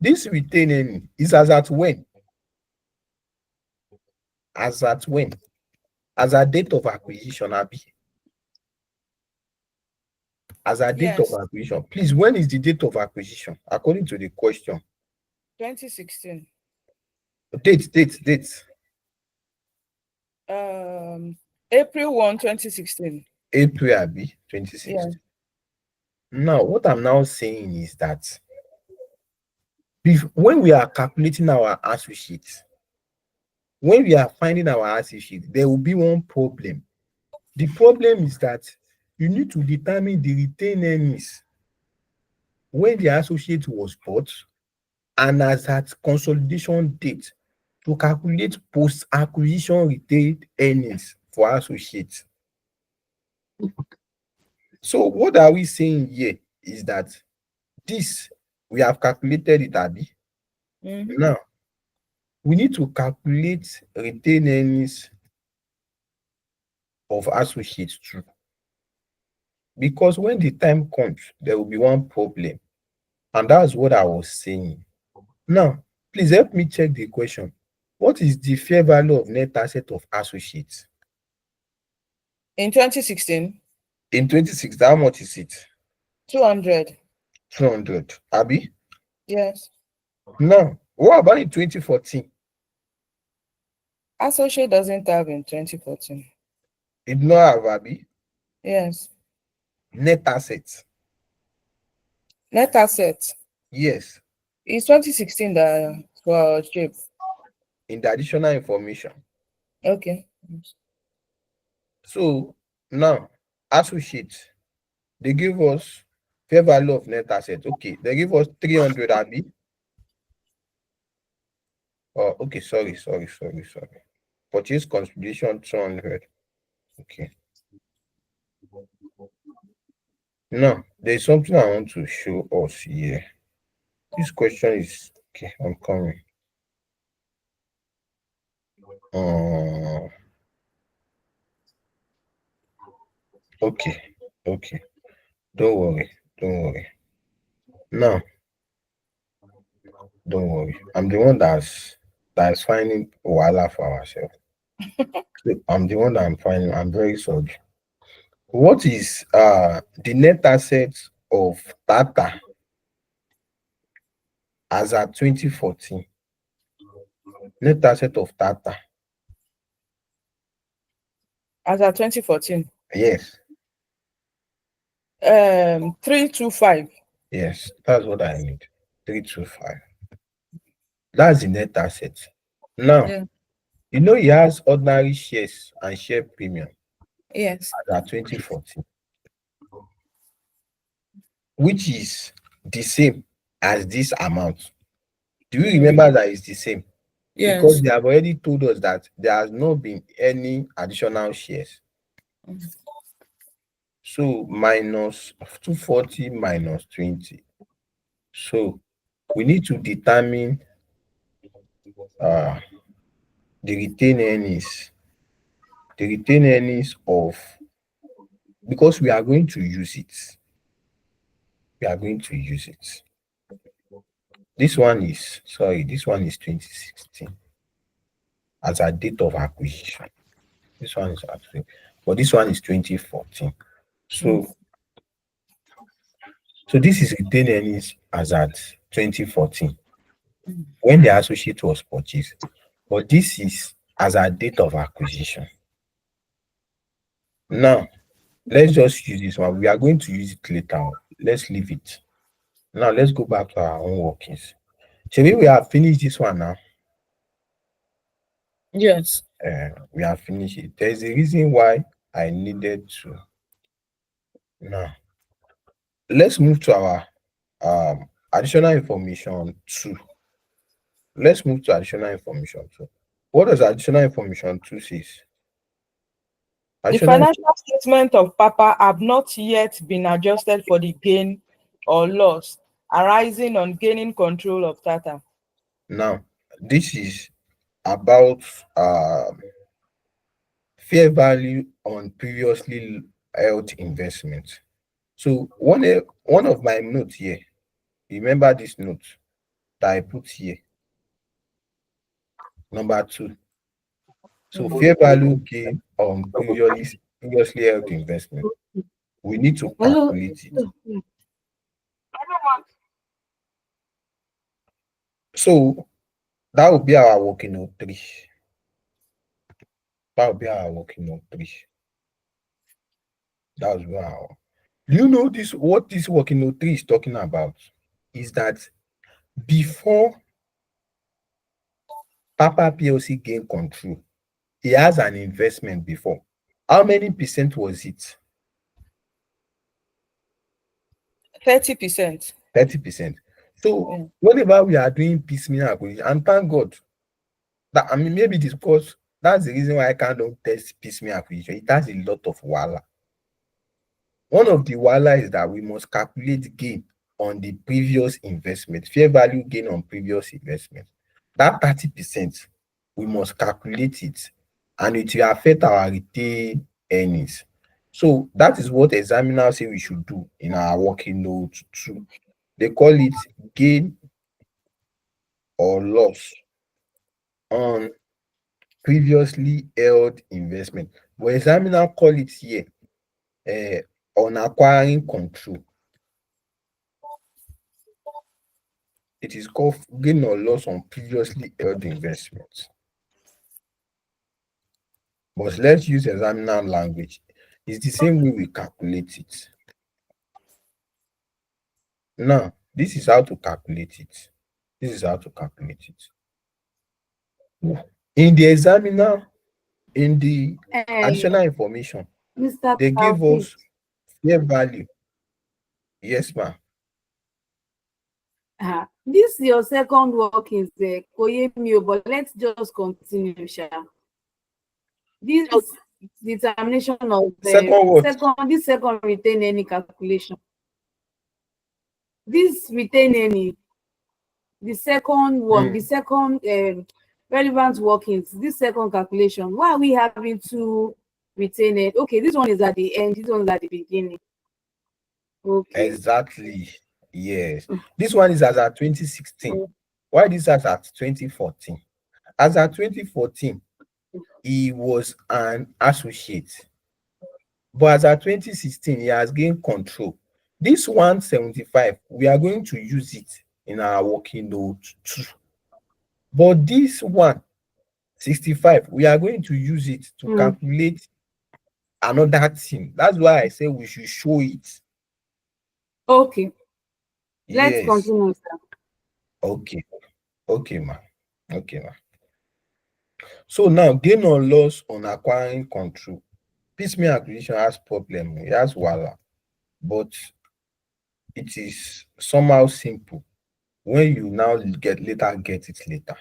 this retained earning is as at when? As at when? As a date of acquisition, Abi. As a date of acquisition. Please, when is the date of acquisition? According to the question. 2016. Date. April 1, 2016. April, Abi, 2016. Yeah. Now, what I'm now saying is that when we are calculating our associates, when we are finding our associates, there will be one problem. The problem is that you need to determine the retained earnings when the associate was bought and as at consolidation date to calculate post-acquisition retained earnings for associates. So what are we saying here is that this, we have calculated it, Abi. Now, we need to calculate retained earnings of associates too. Because when the time comes, there will be one problem. And that's what I was saying. Now, please help me check the question. What is the fair value of net asset of associates? In 2016? In 2016, how much is it? 200. 200. Abi? Yes. Now, what about in 2014? Associate doesn't have in 2014. It did not have, Abi? Yes. Net assets. Net assets. Yes. It's 2016 that for shape. In the additional information. Okay. So now, associates, they give us fair value of net assets. Okay, they give us 300, Abi. Oh, okay, sorry. Purchase consideration 200. Okay. Now, there's something I want to show us here. This question is okay. I'm coming. Okay. Don't worry. Now, Don't worry. I'm the one that's finding wahala for ourselves. I'm the one that I'm finding. I'm very sorry. What is the net assets of Tata as at 2014? Net asset of Tata. As at 2014. Yes. 325. Yes. That's what I need. 325. That's the net asset. Now, Yeah. you know he has ordinary shares and share premium Yes. as at 2014, which is the same as this amount. Do you remember that it's the same? Because Yes. they have already told us that there has not been any additional shares. So minus 240 minus 20. So we need to determine the retained earnings. The retained earnings of, because we are going to use it. We are going to use it. This one is 2016 as a date of acquisition. This one is actually, but this one is 2014. So this is retained earnings as at 2014 when the associate was purchased. But this is as a date of acquisition. Now, let's just use this one. We are going to use it later on. Let's leave it. Now, let's go back to our own workings. So we have finished this one now. Yes. We have finished it. There's a reason why I needed to. Now, let's move to our additional information 2. Let's move to additional information 2. What does additional information 2 says? The financial statement of Papa have not yet been adjusted for the gain or loss arising on gaining control of Tata. Now, this is about fair value on previously held investments. So one of my notes here, remember this note that I put here, number 2. So fair value gain on previously held investment. We need to calculate it. So that will be our working note 3. That will be our working note 3. That was wow. Do you know this? What this working note 3 is talking about is that before Papa PLC gained control, he has an investment before. How many percent was it? 30%. 30%. So whenever we are doing piecemeal acquisition, and thank God that maybe this because that's the reason why I can't test piecemeal acquisition. It has a lot of wahala. One of the wahala is that we must calculate gain on the previous investment, fair value gain on previous investment. That 30%, we must calculate it, and it will affect our retained earnings. So that is what examiners say we should do in our working note 2. They call it gain or loss on previously held investment. But examiner call it here on acquiring control. It is called gain or loss on previously held investments. But let's use examiner language. It's the same way we calculate it. Now, this is how to calculate it. This is how to calculate it. In the examiner, in the additional information, Mr. they give Taufeeq, us fair value. Yes, ma'am. this your second workings there, but let's just continue, Sha. This determination of the second retain any calculation. This retain any, the second one, the second relevant workings, this second calculation. Why are we having to retain it? Okay, this one is at the end, this one is at the beginning. Okay. Exactly. Yes. This one is as at 2016. Why this is at 2014? As at 2014, he was an associate. But as at 2016, he has gained control. This 175, we are going to use it in our working note too. But this 165, we are going to use it to calculate another thing. That's why I say we should show it. Okay. Let's Yes. continue, sir. Okay. Okay, ma. Okay, ma. So now, gain or loss on acquiring control. Piecemeal acquisition has problem. It has wala, but it is somehow simple when you now get it later.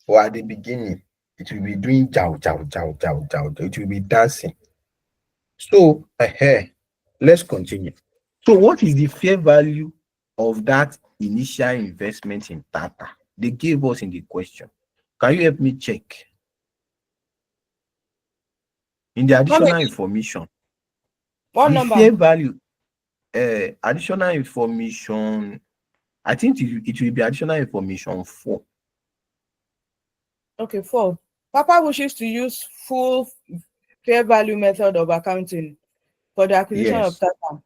Or at the beginning, it will be doing jow. It will be dancing. So, let's continue. So, what is the fair value of that initial investment in Tata? They gave us in the question. Can you help me check? In the additional information, What the number? fair value, additional information, I think it will be additional information 4. Okay, 4. Papa wishes to use full fair value method of accounting for the acquisition of Tata.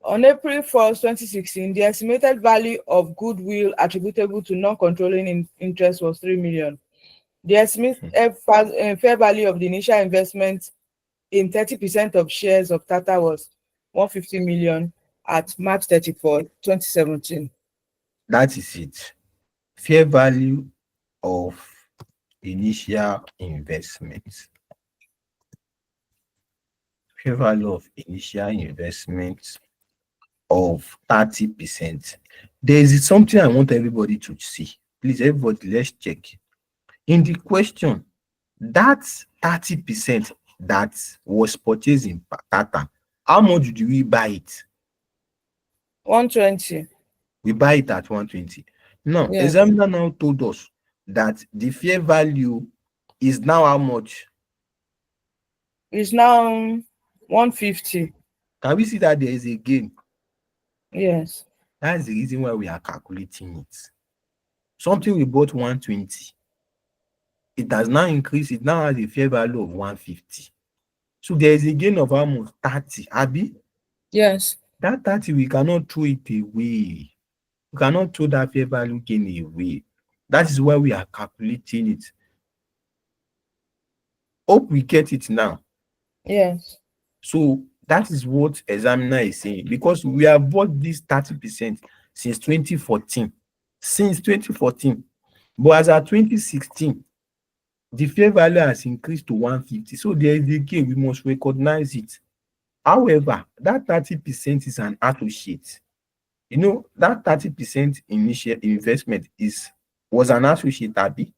On April 1st, 2016, the estimated value of goodwill attributable to non-controlling interest was 3 million. The estimated fair value of the initial investment in 30% of shares of Tata was 150 million at March 31, 2017. That is it. Fair value of initial investment. Fair value of initial investment of 30%. There is something I want everybody to see. Please, everybody, let's check. In the question, that 30% that was purchased in Tata, how much did we buy it? 120. We buy it at 120. Now, Yes. examiner now told us that the fair value is now how much? It's now 150. Can we see that there is a gain? Yes. That's the reason why we are calculating it. Something we bought 120. It has now increased. It now has a fair value of 150. So there is a gain of almost 30. Abi? Yes. That 30, we cannot throw it away. We cannot throw that fair value gain away. That is why we are calculating it. Hope we get it now. Yes. So that is what examiner is saying, because we have bought this 30% since 2014. Since 2014. But as at 2016, the fair value has increased to 150. So there is a gain. We must recognize it. However, that 30% is an associate. You know, that 30% initial investment was an associate, Abi.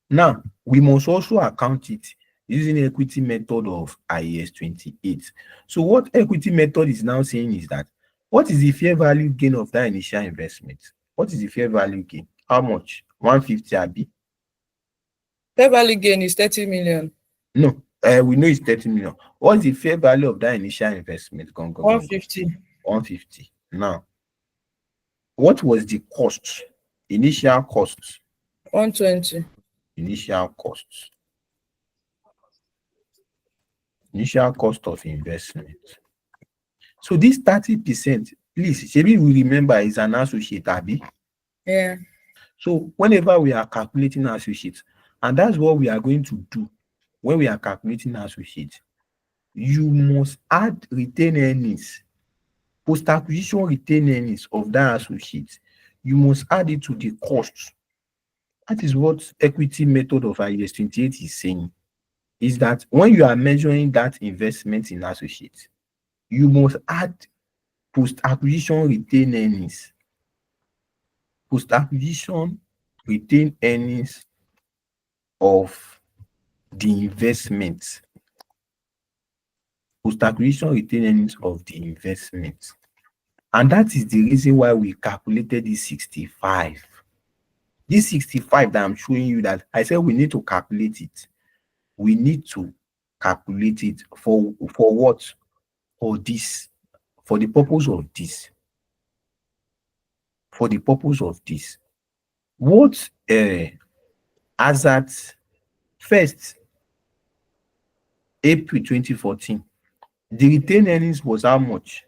Now, we must also account it using equity method of IAS 28. So what equity method is now saying is that, what is the fair value gain of that initial investment? What is the fair value gain? How much? 150, Abi? Fair value gain is 30 million. No, we know it's 30 million. What is the fair value of that initial investment? 150. 150. Now, what was the cost? Initial cost. 120. Initial cost. Initial cost of investment. So this 30%, please, maybe we remember, is an associate, Abi. Yeah. So whenever we are calculating associates, and that's what we are going to do when we are calculating associates, you must add retained earnings, post-acquisition retained earnings of that associate. You must add it to the cost. That is what equity method of IAS 28 is saying, is that when you are measuring that investment in associates, you must add post-acquisition retained earnings. Post-acquisition retained earnings of the investment. Post-acquisition retained earnings of the investment. And that is the reason why we calculated this 65. This 65 that I'm showing you, that I said we need to calculate it. We need to calculate it for what? For this. For the purpose of this. for the purpose of this. What as at 1st April 2014, the retained earnings was how much?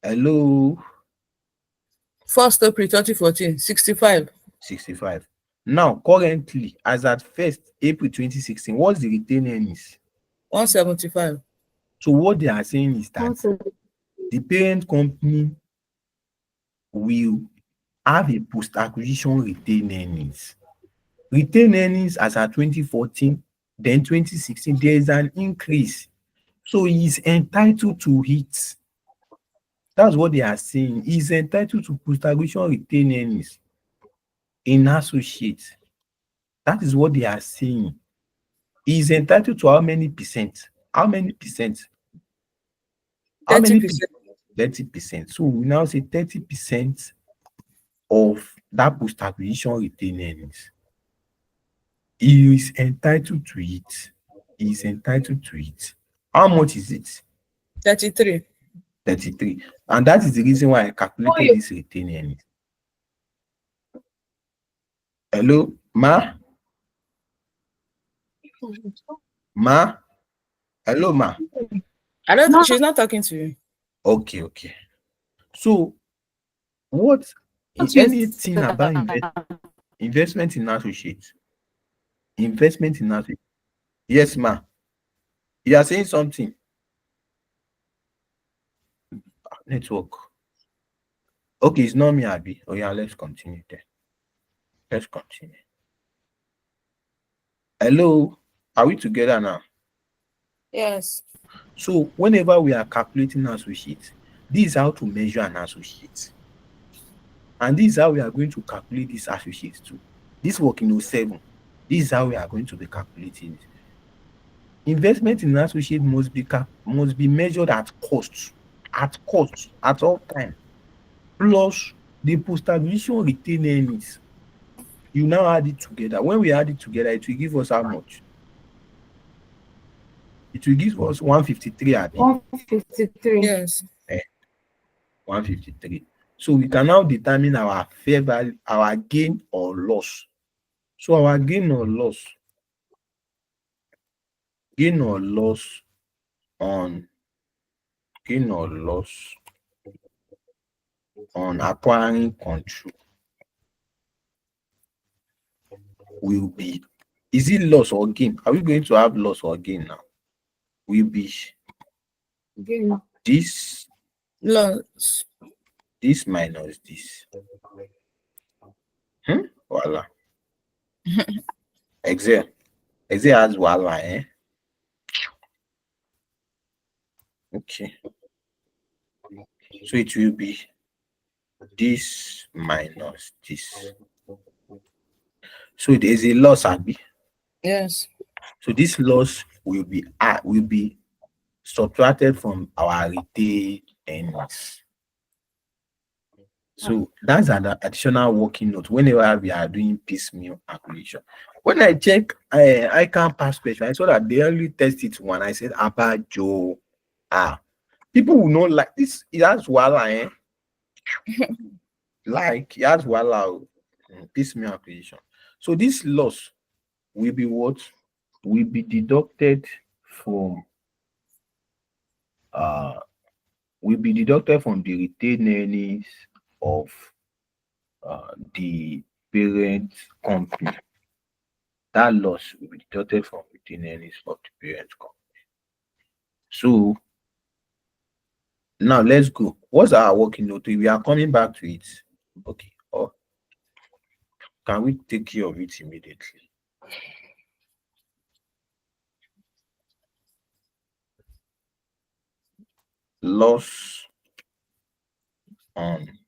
Hello? 1st April 2014, 65. 65. Now, currently, as at 1st April 2016, what's the retained earnings? 175. So what they are saying is that the parent company will have a post-acquisition retained earnings. Retained earnings as at 2014, then 2016, there is an increase. So he is entitled to it. That's what they are saying. He is entitled to post-acquisition retained earnings in associates. That is what they are saying. He is entitled to how many percent? How many percent? How many 30%. 30%. So we now say 30% of that post-acquisition retained earnings. He is entitled to it. He is entitled to it. How much is it? 33. 33. And that is the reason why I calculated this retained earnings. Hello, Ma? Ma? Hello, Ma? I don't think she's not talking to you. Okay. So, what is anything about investment in associates? Investment in associates. Yes, Ma. You are saying something. Network. Okay, it's not me, Abby. Oh, yeah, let's continue there. Let's continue. Hello, are we together now? Yes. So, whenever we are calculating associates, this is how to measure an associate. And this is how we are going to calculate these associates too. This working 07, this is how we are going to be calculating it. Investment in associate must be measured at cost at all time, plus the post-acquisition retained earnings. You now add it together. When we add it together, it will give us how much? It will give us 153. 153. Yes. 153. So we can now determine our fair value, our gain or loss. So our gain or loss on acquiring control will be, is it loss or gain? Are we going to have loss or gain now? Will be Gain. this Loss. this minus this. Voila. Excel has voila, eh? Okay. So it will be this minus this. So there is a loss, Abby. Yes. So this loss will be subtracted from our retained earnings. So that's an additional working note whenever we are doing piecemeal calculation. When I check ICAN past question, I saw that they only test it one. I said, Abajo. People will not like this. It has voila, eh? Like it has voila, piecemeal calculation. So this loss will be what? Will be deducted from the retained earnings of the parent company. That loss will be deducted from retained earnings of the parent company. So now let's go. What's our working note? We are coming back to it. Okay. Or can we take care of it immediately? Loss on,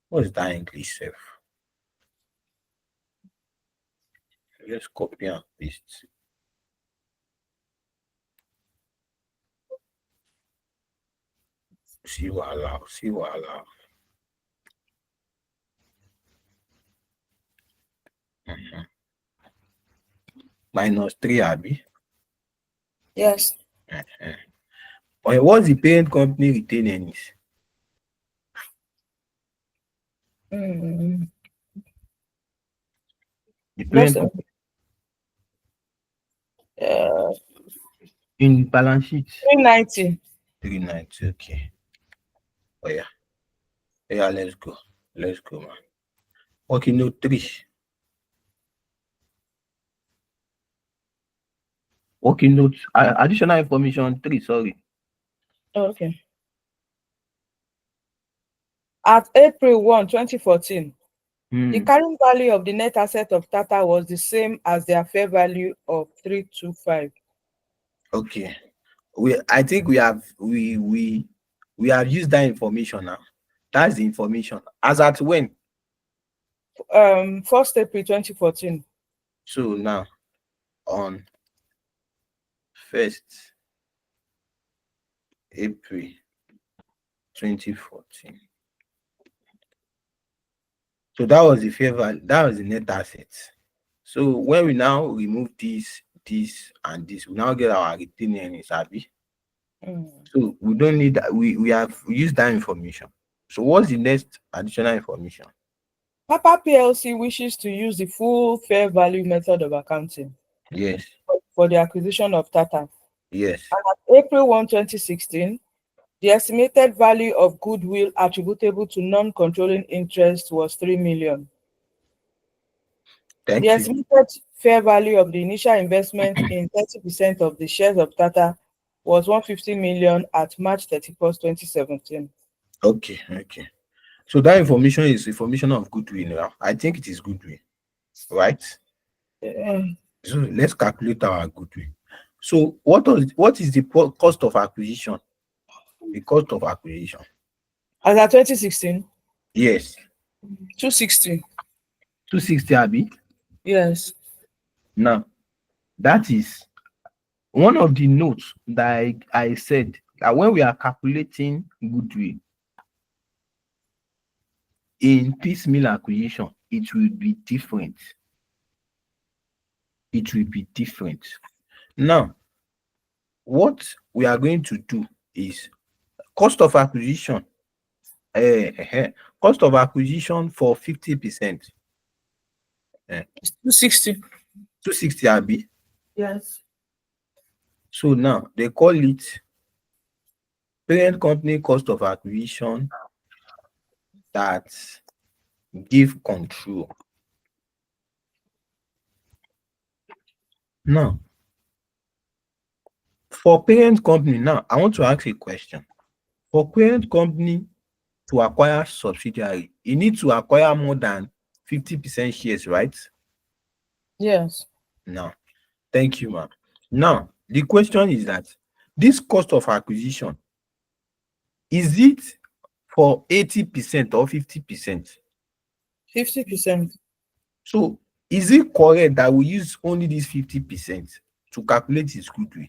what is that English self? Let's copy and paste. See what allow. Minus 3, Abby. Yes. What's the parent company retained earnings? Mm. The That's parent uh, in balance sheet 390. 390. Okay. Oh yeah. Yeah, let's go. Let's go, man. Okay, note 3. Okay, note additional information 3, sorry. Okay. At April 1, 2014, the carrying value of the net asset of Tata was the same as their fair value of 325. Okay. I think we have used that information now. That's the information. As at when? 1st April 2014. So now on 1st April 2014. So that was the fair value, that was the net assets. So when we now remove this, and this, we now get our retained earnings, Abby. So we don't need that. We have used that information. So what's the next additional information? Papa PLC wishes to use the full fair value method of accounting. Yes. For the acquisition of Tata. Yes. And at April 1, 2016, the estimated value of goodwill attributable to non-controlling interest was 3 million. Thank The you. estimated fair value of the initial investment in 30% of the shares of Tata was 150 million at March 31st, 2017. Okay. So that information is information of goodwill now. I think it is goodwill, right? So let's calculate our goodwill. So what is the cost of acquisition? The cost of acquisition. As at 2016? Yes. 260. 260, Abby? Yes. Now, that is one of the notes that I said that when we are calculating goodwill in piecemeal acquisition, it will be different. It will be different. Now, what we are going to do is cost of acquisition. Cost of acquisition for 50%. 260. 260, Abby. Yes. So now they call it parent company cost of acquisition that give control. Now, for parent company, now I want to ask a question. For parent company to acquire subsidiary, you need to acquire more than 50% shares, right? Yes. Now, thank you, ma'am. Now, the question is that this cost of acquisition, is it for 80% or 50%? 50%. So, is it correct that we use only this 50% to calculate its goodwill?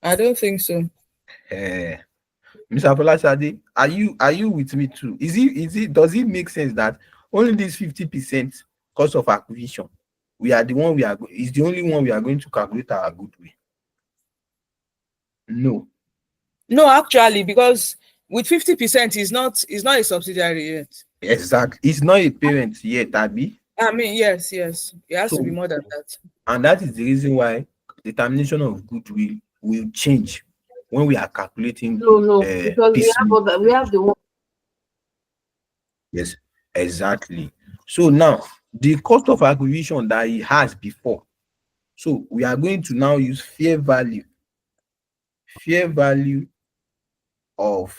I don't think so. Mr. Folashade, are you with me too? Does it make sense that only this 50% cost of acquisition, is the only one we are going to calculate our goodwill? No. No, actually, because with 50% is not a subsidiary yet. Exactly. It's not a parent yet, Abby. I mean, yes. It has to be more than that. And that is the reason why determination of goodwill will change when we are calculating. No, because we have the one. Yes, exactly. So now the cost of acquisition that he has before. So we are going to now use fair value of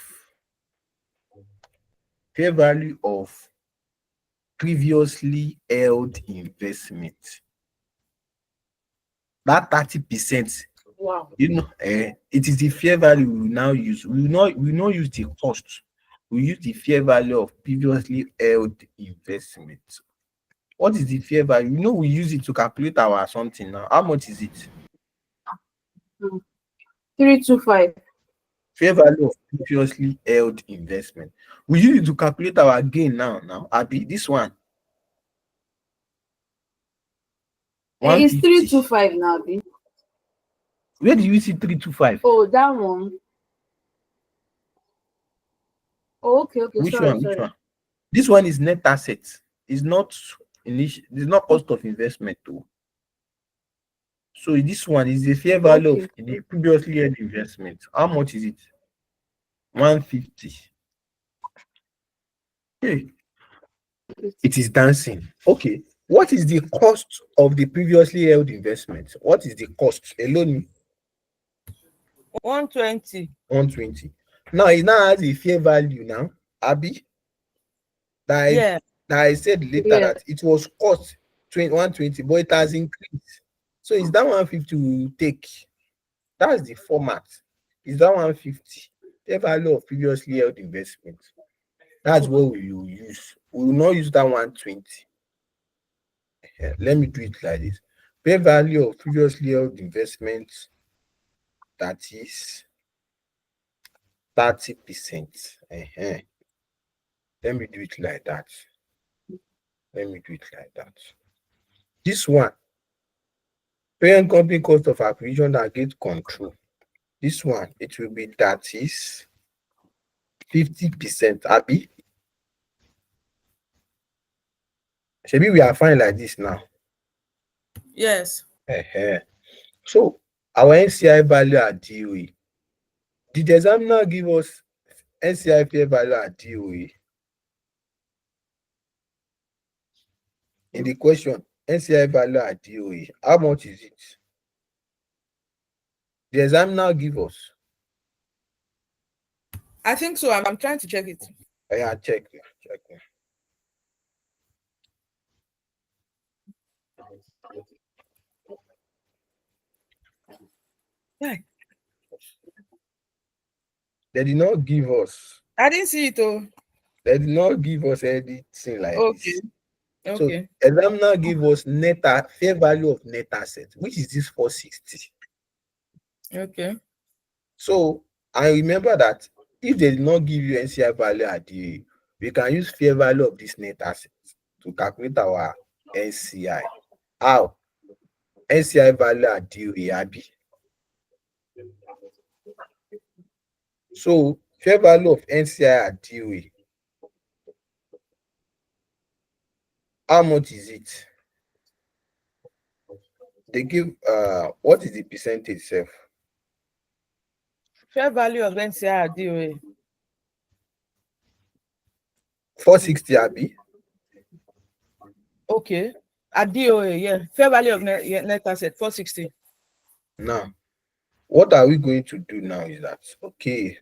previously held investment. That 30%. Wow. It is the fair value we will now use. We will not use the cost. We use the fair value of previously held investment. What is the fair value? We use it to calculate our something now. How much is it? 325. Fair value of previously held investment. We use it to calculate our gain now. Abi, this one. It's 325 now, Abi. Where do you see 325? Oh, that one. Okay. Which Sorry. one? This one is net assets. It's not cost of investment too. So this one is the fair value of the previously held investment. How much is it? 150. Hey, it is dancing. Okay. What is the cost of the previously held investment? What is the cost alone? 120. 120. Now it now has a fair value now, Abby. That I said later that it was cost 120, but it has increased. So is that 150 we will take? That's the format. Is that 150? Fair value of previously held investment. That's what we will use. We will not use that 120. Let me do it like this. Fair value of previously held investment, that is 30%. Let me do it like that. This one, parent company cost of acquisition that get control. This one, it will be that is 50%. Abi? Maybe we are fine like this now. Yes. So our NCI value at DOE. Did the examiner give us NCI fair value at DOE? In the question, NCI value at DOE, how much is it? The examiner give us. I think so. I'm trying to check it. Yeah, check. Right. They did not give us. I didn't see it though. They did not give us anything like this. Okay. So examiner give us fair value of net asset, which is this 460. Okay. So I remember that if they did not give you NCI value at DOE, we can use fair value of this net asset to calculate our NCI. How? NCI value at DOE, Abi. So fair value of NCI at DOE. How much is it? They give what is the percentage self? Fair value of NCI at DOA. 460, Abi. Okay. At DOA, yeah. Fair value of net asset 460. Now, what are we going to do now is that okay.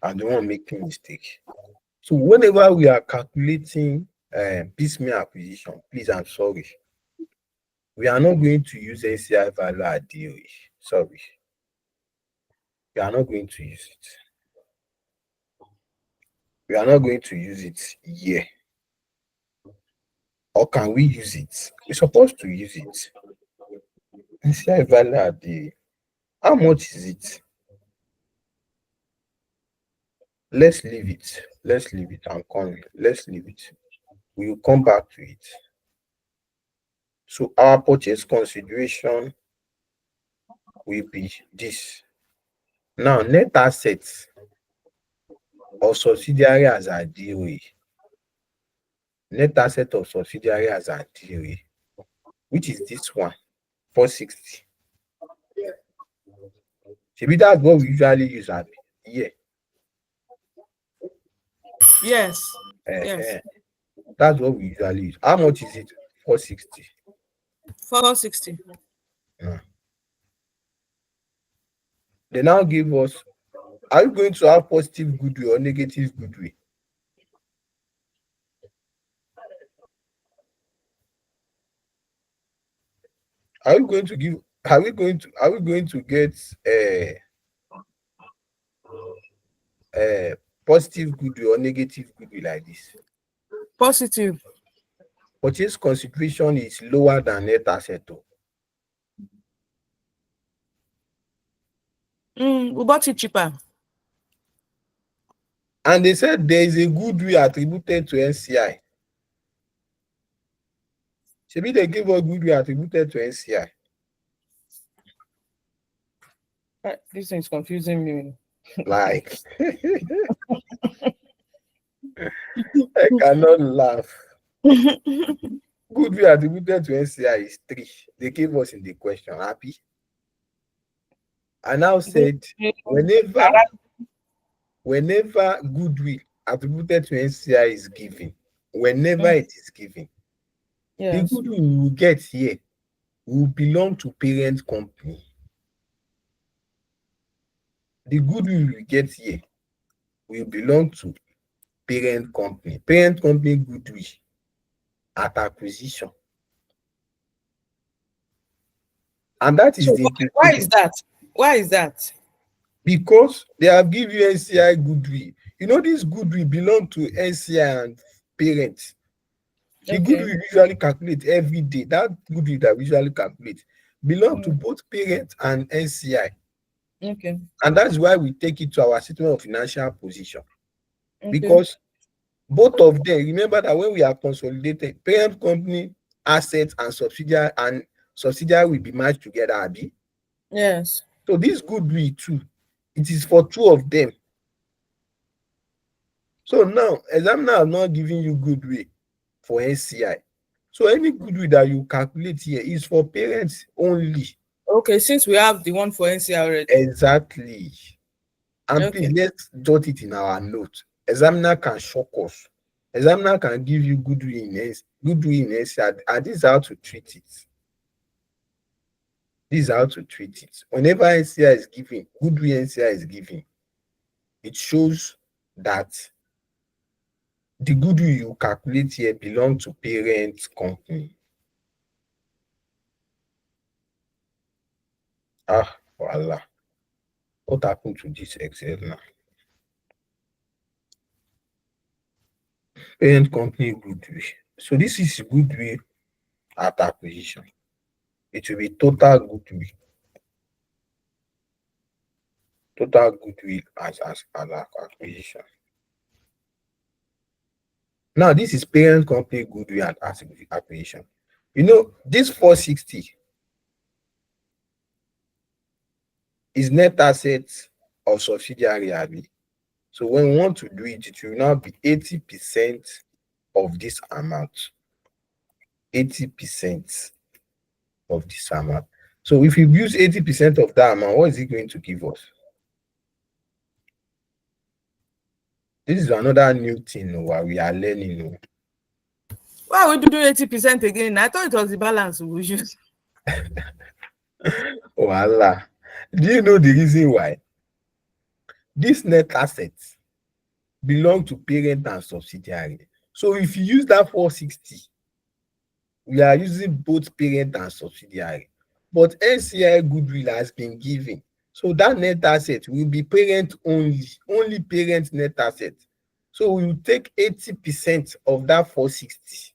I don't want to make a mistake. So whenever we are calculating piecemeal acquisition, please, I'm sorry. We are not going to use NCI value at DOE. Sorry. We are not going to use it. We are not going to use it here. Or can we use it? We're supposed to use it. NCI value at DOE. How much is it? Let's leave it. I'm coming. Let's leave it. We will come back to it. So our purchase consideration will be this. Now, net assets of subsidiary as a DOE. Net asset of subsidiary as a DOE, which is this one, 460. Maybe that's what we usually use at here. Yes. Yes. That's what we usually use. How much is it? 460. 460. They now give us, are you going to have positive goodwill or negative goodwill? Are we going to get positive goodwill or negative goodwill like this? Positive. Purchase consideration is lower than net asset. We bought it cheaper. And they said there is a goodwill attributed to NCI. Maybe they give us goodwill attributed to NCI. This thing is confusing me. Like, I cannot laugh. Goodwill attributed to NCI is 3. They gave us in the question. Happy? I now said whenever goodwill attributed to NCI is given, whenever it is given, the goodwill we will get here will belong to parent company. The goodwill we get here will belong to parent company. Parent company goodwill at acquisition. And that is the implication. Why is that? Why is that? Because they have given you NCI goodwill. You know, this goodwill belong to NCI and parents. The goodwill we usually calculate every day. That goodwill that we usually calculate belong to both parents and NCI. Okay. And that's why we take it to our statement of financial position. Because both of them, remember that when we are consolidated, parent company assets and subsidiary will be merged together, Abi. Yes. So this goodwill too, it is for 2 of them. So now, examiner are not giving you goodwill for NCI. So any goodwill that you calculate here is for parents only. Okay, since we have the one for NCI already. Exactly. And please, let's jot it in our note. Examiner can shock us. Examiner can give you goodwill in NCI, and this is how to treat it. This is how to treat it. Whenever NCI is given, goodwill NCI is given, it shows that the goodwill you calculate here belong to parent company. Voila. What happened to this Excel now? Parent company goodwill. So this is goodwill at acquisition. It will be total goodwill. Total goodwill as acquisition. Now, this is parent company goodwill at acquisition. You know, this 460 is net assets of subsidiary, Abi. So when we want to do it, it will now be 80% of this amount. 80% of this amount. So if you use 80% of that amount, what is it going to give us? This is another new thing where we are learning. Why are we doing 80% again? I thought it was the balance we use. Voila. Do you know the reason why? This net assets belong to parent and subsidiary. So if you use that 460, we are using both parent and subsidiary. But NCI goodwill has been given. So that net asset will be parent only parent net asset. So we will take 80% of that 460.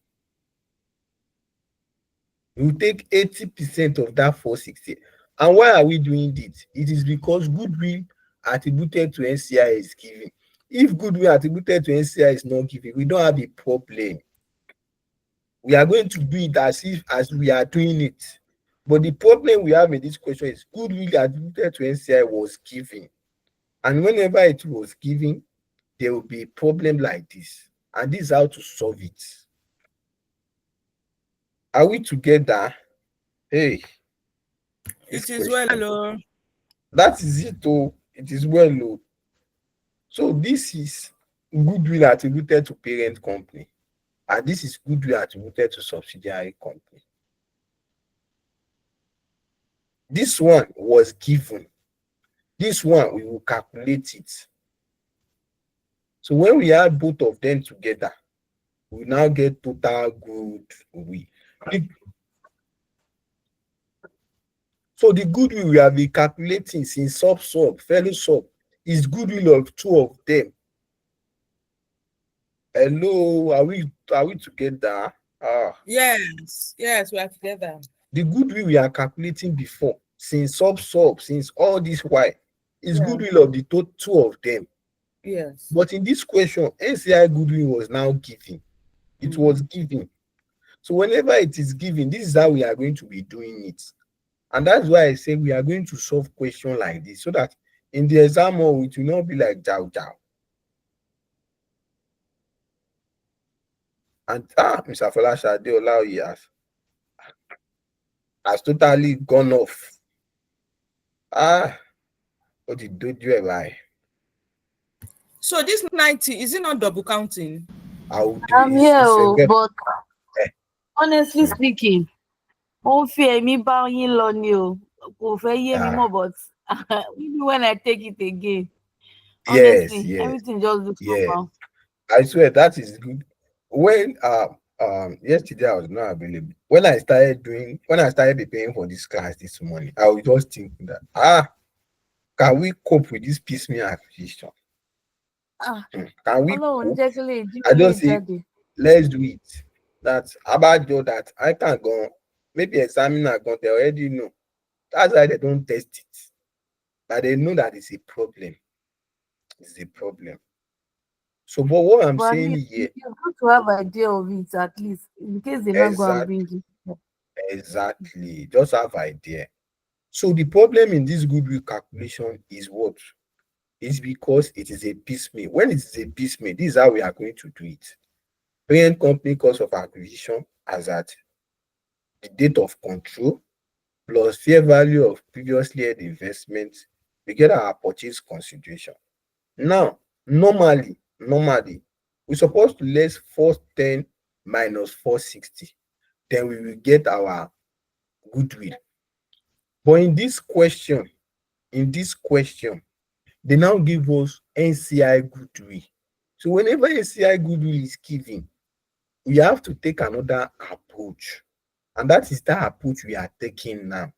We will take 80% of that 460. And why are we doing this? It is because goodwill attributed to NCI is given. If goodwill attributed to NCI is not given, we don't have a problem. We are going to do it as we are doing it. But the problem we have in this question is goodwill attributed to NCI was given. And whenever it was given, there will be a problem like this. And this is how to solve it. Are we together? Hey. It is well. That is it. It is well. So this is goodwill attributed to parent company. And this is goodwill attributed to subsidiary company. This one was given. This one, we will calculate it. So when we add both of them together, we now get total goodwill. So the goodwill we have been calculating since fellow sub, is goodwill of 2 of them. Hello, are we together? Yes, we are together. The goodwill we are calculating before, since since all this while, is goodwill of the 2 of them. Yes. But in this question, NCI goodwill was now given. It was given. So whenever it is given, this is how we are going to be doing it. And that's why I say we are going to solve questions like this, so that in the exam hall, it will not be like Jao. And Mr. Folashade Olaoye has totally gone off. What did do you buy? So this 90, is it not double counting? I'm here, but honestly speaking, ó fi ẹ̀mí bá yín lọ ni o. Kò fẹ́ yé mi mọ́, but even when I take it again, honestly, yes, everything just looks normal. I swear that is good. When yesterday I was not available. When I started preparing for this class this morning, I was just thinking that can we cope with this piecemeal acquisition? Can we cope? I just say let's do it. That's about that I can't go. Maybe examiner gone, they already know. That's why they don't test it. But they know that it's a problem. It's a problem. So, but what I'm saying here, you have to have idea of it at least, in case they not go and bring it. Exactly. Just have idea. So the problem in this goodwill calculation is what? It's because it is a piecemeal. When it is a piecemeal, this is how we are going to do it. Parent company cost of acquisition as at the date of control plus fair value of previously held investments, we get our purchase consideration. Now, normally, we're supposed to less 410 minus 460. Then we will get our goodwill. But in this question, they now give us NCI goodwill. So whenever NCI goodwill is given, we have to take another approach. And that is that approach we are taking now.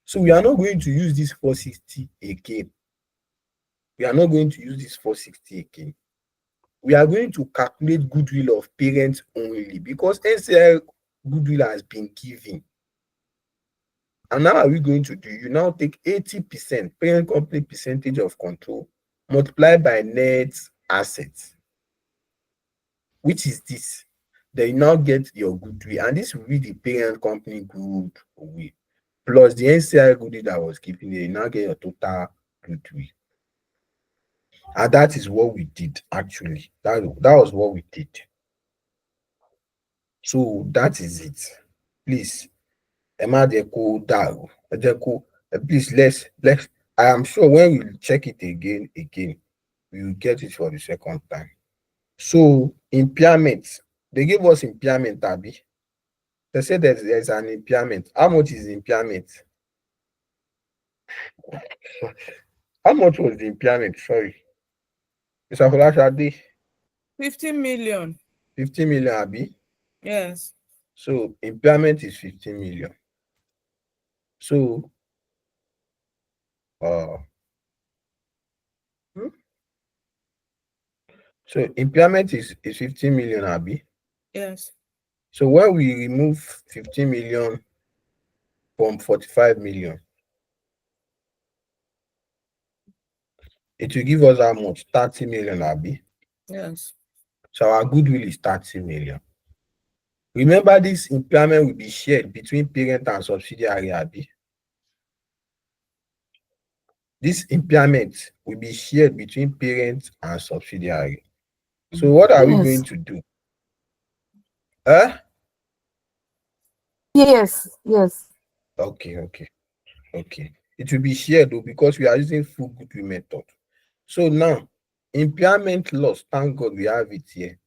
So we are not going to use this 460 again. We are going to calculate goodwill of parents only because NCI goodwill has been given. And now are we going to do? You now take 80% parent company percentage of control multiplied by net assets, which is this. Then you now get your goodwill, and this will be the parent company goodwill plus the NCI goodwill that was given. You now get your total goodwill. And that is what we did actually. That was what we did. So that is it. Please, please let's I am sure when we check it again, we will get it for the second time. So impairment, they gave us impairment, Abby. They said there's an impairment. How much is the impairment? How much was the impairment? Sorry. Mr. Folashade. 15 million. 15 million, Abby? Yes. So impairment is 15 million. So so impairment is 15 million, Abby? Yes. So when we remove 15 million from 45 million, it will give us how much? 30 million, Abby? Yes. So our goodwill is 30 million. Remember, this impairment will be shared between parent and subsidiary, Abby. This impairment will be shared between parent and subsidiary. So what are we going to do? Yes. Okay. It will be shared though because we are using full goodwill method. So now, impairment loss, thank God we have it here.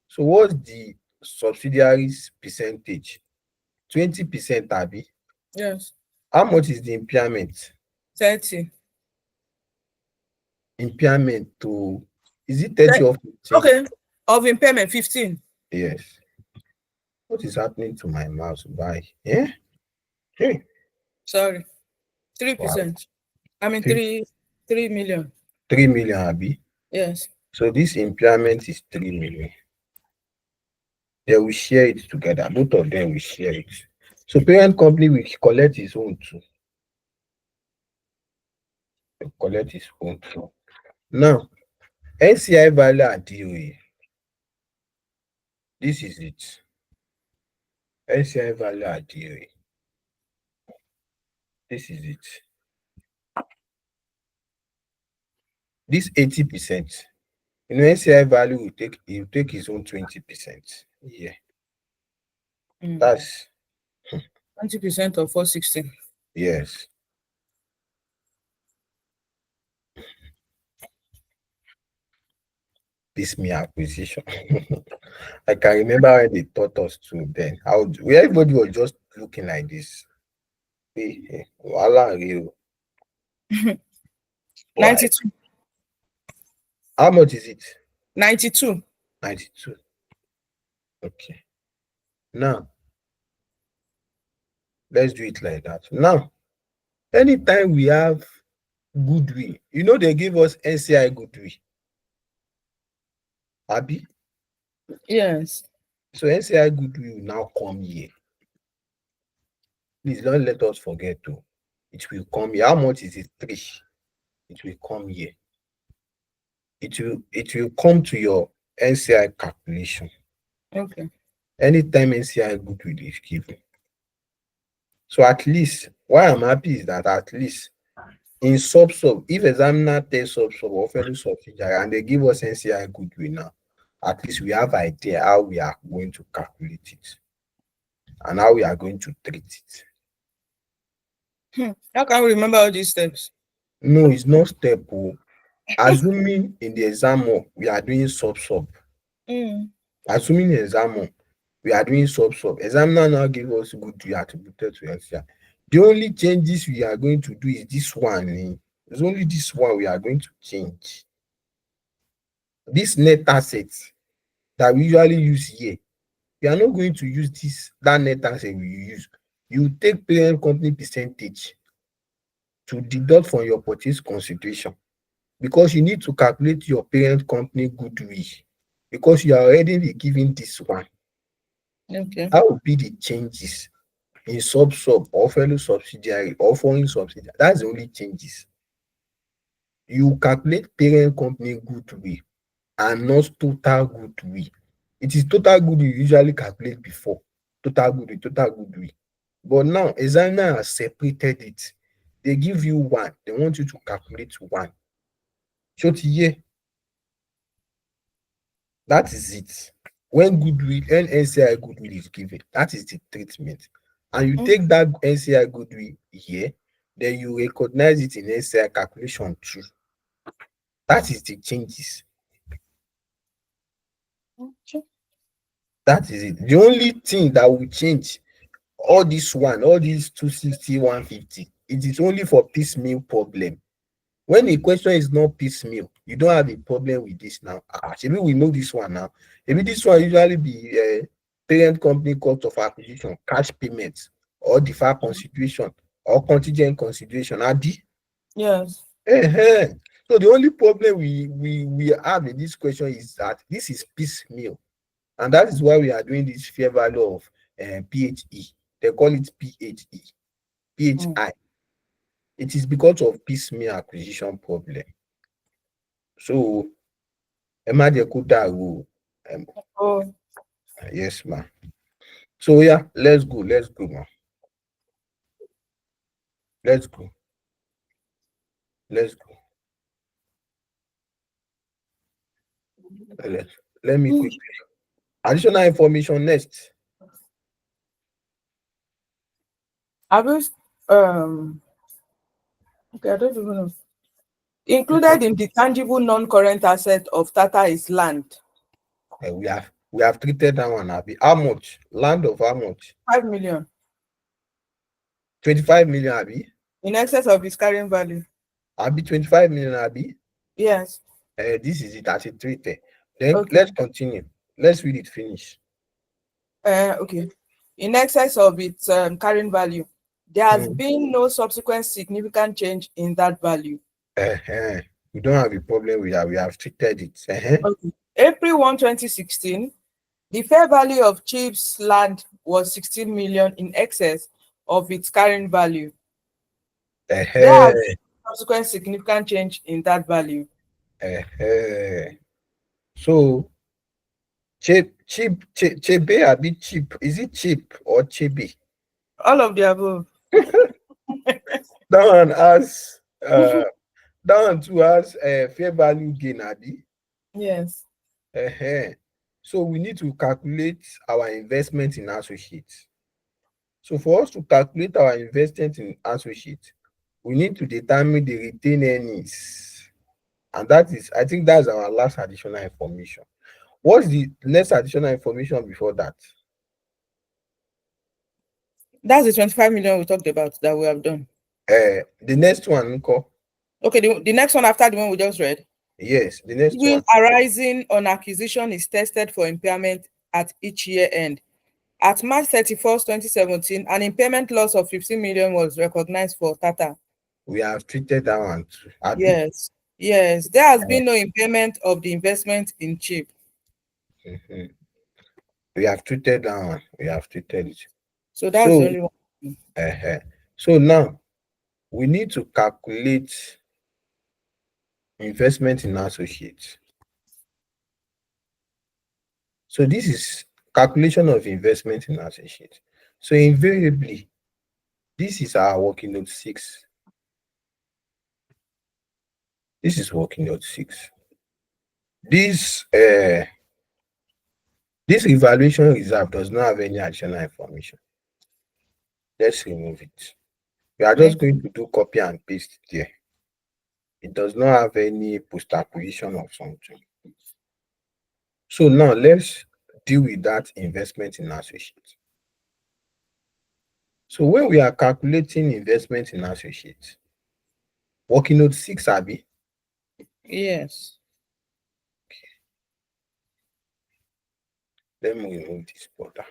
So what's the subsidiaries percentage? 20%, Abby? Yes. How much is the impairment? 30. Impairment to, is it 30 or 15? Okay, of impairment, 15. Yes. What is happening to my mouse? Bye. Yeah? Hey. Sorry. 3%. Wow. I mean 3 million. 3 million, Abby? Yes. So this impairment is 3 million. They will share it together. Both of them will share it. So parent company will collect his own too. Now, NCI value at DOA. This is it. NCI value at DOA. This is it. This 80%. NCI value will take his own 20%. Yeah. Mm. That's 20% of 460. yes. This me acquisition. I can remember when they taught us to then. Everybody was just looking like this. Voila, real. 92. How much is it? 92. 92. Okay. Now, let's do it like that. Now, anytime we have goodwill, they give us NCI goodwill. Abi? Yes. So NCI goodwill will now come here. Please don't let us forget to. It will come here. How much is it? 3. It will come here. It will come to your NCI calculation. Okay. Anytime NCI goodwill is given. So at least, why I'm happy is that at least in sub, if examiner tells sub or fellow subsidiary and they give us NCI goodwill now, at least we have idea how we are going to calculate it and how we are going to treat it. How can we remember all these steps? No, it's not step. Assuming in the exam we are doing sub. Assuming in the exam we are doing sub. Examiner now give us goodwill attributed to NCI. The only changes we are going to do is this one. It's only this one we are going to change. This net asset that we usually use here, we are not going to use that net asset we use. You take parent company percentage to deduct from your purchase consideration because you need to calculate your parent company goodwill because you are already be given this one. Okay. How will be the changes in sub or fellow subsidiary or foreign subsidiary? That's the only changes. You calculate parent company goodwill and not total goodwill. It is total goodwill you usually calculate before. Total goodwill. But now, examiner has separated it. They give you one. They want you to calculate one. So here, that is it. When NCI goodwill is given, that is the treatment. And you take that NCI goodwill here, then you recognize it in NCI calculation too. That is the changes. Okay. That is it. The only thing that will change all this 260, 150, it is only for piecemeal problem. When the question is not piecemeal, you don't have a problem with this now. Maybe we know this one now. Maybe this one usually be parent company cost of acquisition, cash payments, or deferred consideration, or contingent consideration. Yes. So the only problem we have in this question is that this is piecemeal. And that is why we are doing this fair value of PHE. They call it PHI. It is because of piecemeal acquisition problem. So, Emma Jekuta, yes, ma'am. So, yeah, let's go, ma'am. Let's go. Let me quickly. Additional information next. Okay, I don't even know. Included in the tangible non-current asset of Tata is land. We have treated that one, Abi. How much? Land of how much? 5 million. 25 million, Abi. In excess of its carrying value. Abi, 25 million, Abi. Yes. This is it as it treated. Then Okay. let's continue. Let's read it finish. Okay. In excess of its carrying value, there has been no subsequent significant change in that value. We don't have a problem with that. We have treated it. Okay. April 1, 2016, the fair value of Chief's land was 16 million in excess of its carrying value. There has been subsequent significant change in that value. So, Chebe a bit cheap. Is it cheap or Chebe? All of the above. That one has that one too has fair value gain, Abi. Yes. So we need to calculate our investment in associates. So for us to calculate our investment in associates, we need to determine the retained earnings. And that is, I think that's our last additional information. What's the next additional information before that? That's the 25 million we talked about that we have done. The next one, Nko. Okay, the next one after the one we just read. Yes, the next Goodwill one. arising on acquisition is tested for impairment at each year end. At March 31st, 2017, an impairment loss of 15 million was recognized for Tata. We have treated that one too. Yes, yes. There has been no impairment of the investment in CHIP. We have treated that one. We have treated it. So that's the only one. So now we need to calculate investment in associates. So this is calculation of investment in associates. So invariably, this is our working note 6. This is working note 6. This evaluation reserve does not have any additional information. Let's remove it. We are just going to do copy and paste there. It does not have any post-acquisition of something. So now let's deal with that investment in associates. So when we are calculating investment in associates, working note 6, Abi? Yes. Okay. Let me remove this border.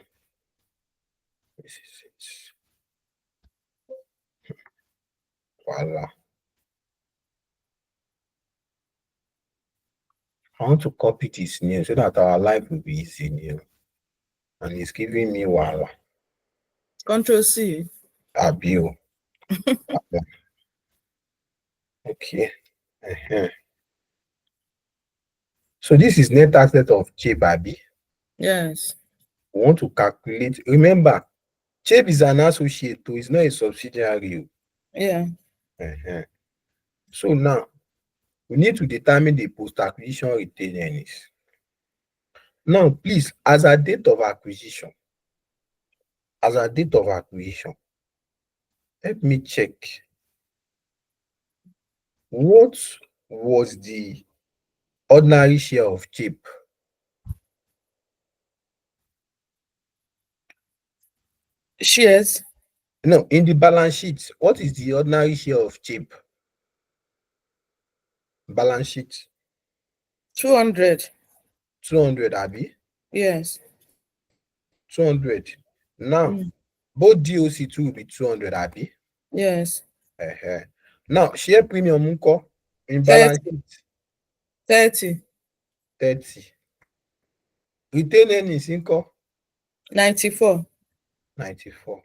This is it. Voila. I want to copy this new so that our life will be easy new. And it's giving me voila. Control C. Abio. Okay. So this is net asset of CHIP, Abi. Yes. We want to calculate. Remember, CHIP is an associate, so it's not a subsidiary. Yeah. So now we need to determine the post-acquisition retained earnings. Now, please, as a date of acquisition, help me check. What was the ordinary share of CHIP? Shares? No, in the balance sheet, what is the ordinary share of CHIP? Balance sheet. 200. 200, Abi? Yes. 200. Now, both DOC too will be 200, Abi? Yes. Now, share premium in 30. balance sheet. 30. 30. Retained earnings 94. 94.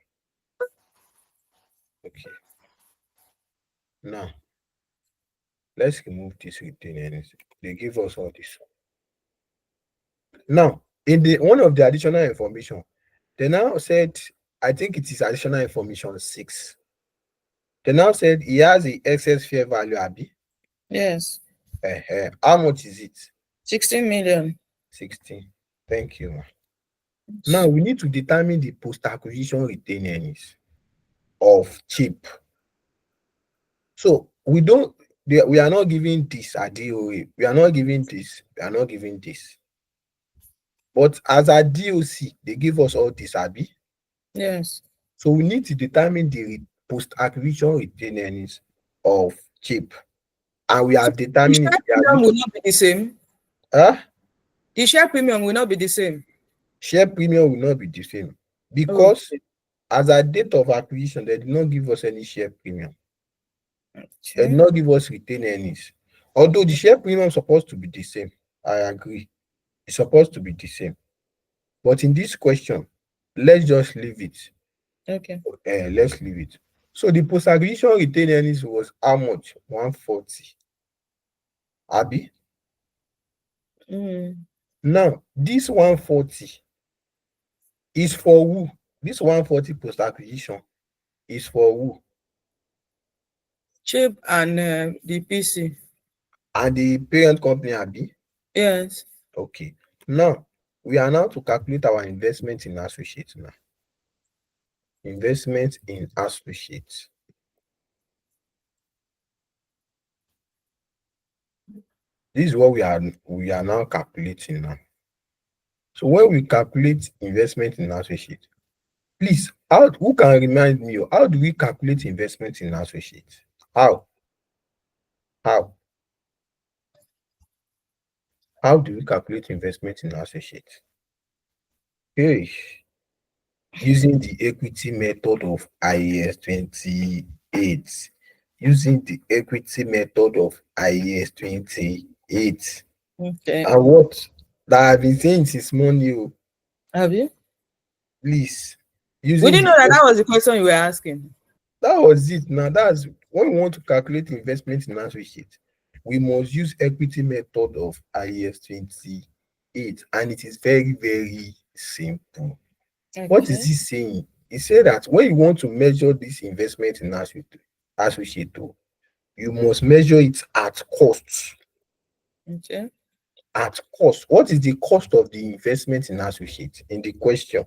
Okay. Now, let's remove this retained earnings. They give us all this. Now, in the one of the additional information, they now said, I think it is additional information 6. They now said he has the excess fair value, Abi. Yes. How much is it? 16 million. 16. Thank you. Now we need to determine the post-acquisition retained earnings of CHIP. So we are not giving this at DOA. We are not giving this. We are not giving this. But as a DOC, they give us all this, Abi. Yes. So we need to determine the post-acquisition retained earnings of CHIP. And we have determined the share premium will not be the same. The share premium will not be the same. Share premium will not be the same because as a date of acquisition, they did not give us any share premium. Okay. They did not give us retained earnings. Although the share premium is supposed to be the same, I agree. It's supposed to be the same. But in this question, let's just leave it. Okay. Let's leave it. So the post-acquisition retained earnings was how much? 140. Abi? Now, this 140 is for who? This 140 post-acquisition is for who? CHIP and the PC. And the parent company, Abi? Yes. Okay. Now, We are now to calculate our investment in associates now. Investment in associates. This is what we are now calculating now. So when we calculate investment in associates, please, who can remind me, how do we calculate investment in associates? How do we calculate investment in associates? Hey, using the equity method of IAS 28. Using the equity method of IAS 28. Okay. And what that I've been saying since morning. Have you? Please. We didn't know that was the question you were asking. That was it. Now that's when we want to calculate investment in associates, we must use equity method of IAS 28, and it is very, very simple. Okay. What is he saying? He said that when you want to measure this investment in associate, you must measure it at cost. Okay. At cost. What is the cost of the investment in associate in the question?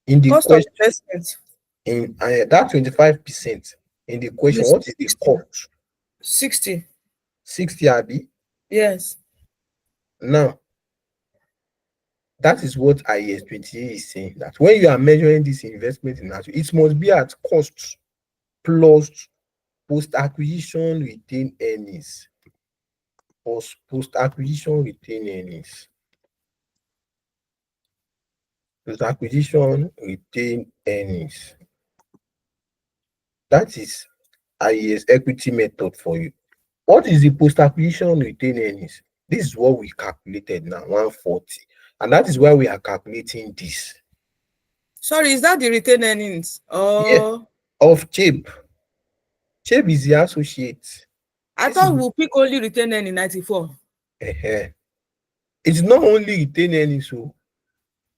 In the cost question, of investment. In that 25% in the question, yes. What is the cost? 60. 60, Abby? Yes. Now, that is what IAS 28 is saying, that when you are measuring this investment in associate, it must be at cost plus post-acquisition retained earnings. Post-acquisition retained earnings. Post-acquisition retained earnings. That is IAS equity method for you. What is the post-acquisition retained earnings? This is what we calculated now, 140. And that is why we are calculating this. Sorry, is that the retained earnings? Yeah, of CHAPE. CHAPE is the associate. I thought we'll pick only retained earnings 94. It's not only retained earnings. So,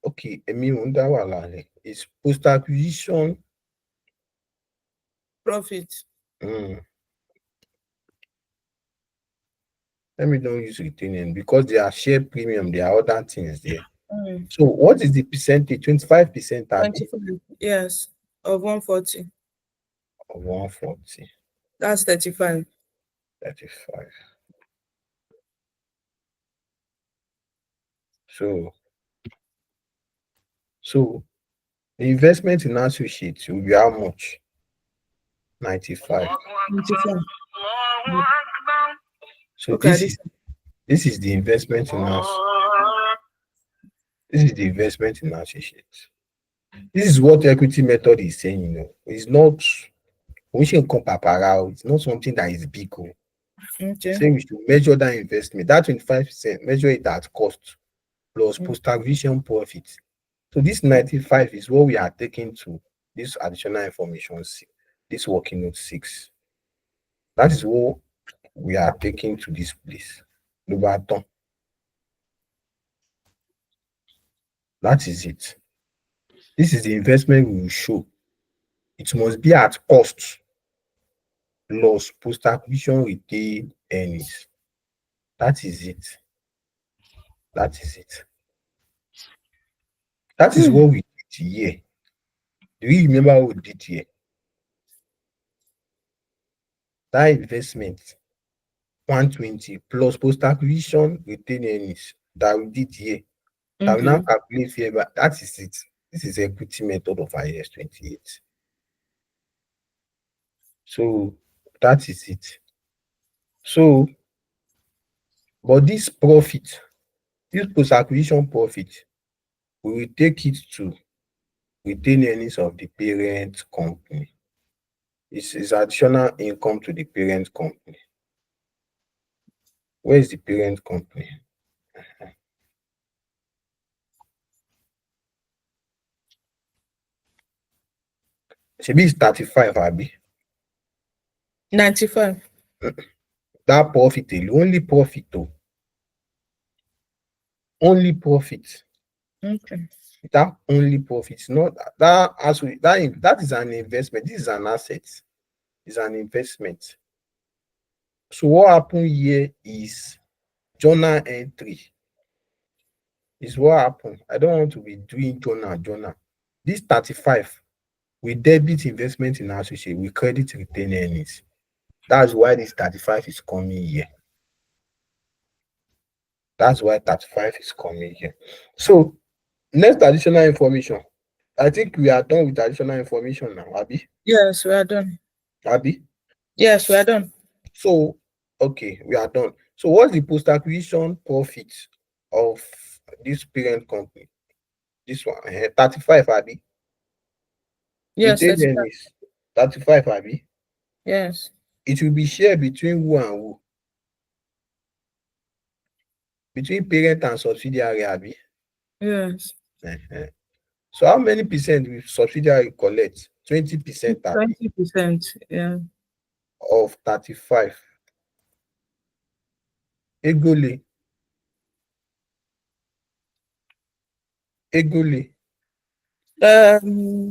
okay, it's post-acquisition profit. Let me don't use retaining because they are share premium, there are other things there. So what is the percentage? 25%? 25, yes, of 140. Of 140. That's 35. 35. So the investment in associates will be how much? 95. 95. So okay, this is the investment in associates. This is what the equity method is saying, you know. It's not it's not something that is big. Okay. Saying we should measure that investment, that 25%, measure it at cost plus post-acquisition profit. So this 95 is what we are taking to this additional information, this working note 6. That is what we are taking to this place. That is it. This is the investment we will show. It must be at cost plus post-acquisition retained earnings. That is it. That is it. That is what we did here. Do you remember what we did here? That investment 120 plus post-acquisition retained earnings that we did here. That we now calculate here, but that is it. This is equity method of IAS 28. So that is it. So, but this profit, this post-acquisition profit, we will take it to retained earnings of the parent company. It's additional income to the parent company. Where is the parent company? Should be 35, Abby. 95. That profit, only profit though. Only profit. Okay. That only profit, not that that is an investment. This is an asset. It's an investment. So what happened here is journal entry. Is what happened. I don't want to be doing journal. This 35, we debit investment in associate, we credit retained earnings. That's why this 35 is coming here. That's why 35 is coming here. So next additional information. I think we are done with additional information now, Abby. Yes, we are done. Abby? Yes, we are done. So, okay, we are done. So what's the post-acquisition profit of this parent company? This one, 35, Abby. Yes, Retained 35. earnings, 35, Abby. Yes. It will be shared between who and who? Between parent and subsidiary, Abby. Yes. So how many percent will subsidiary collect? 20%, 20%. Yeah. of 35. Egole.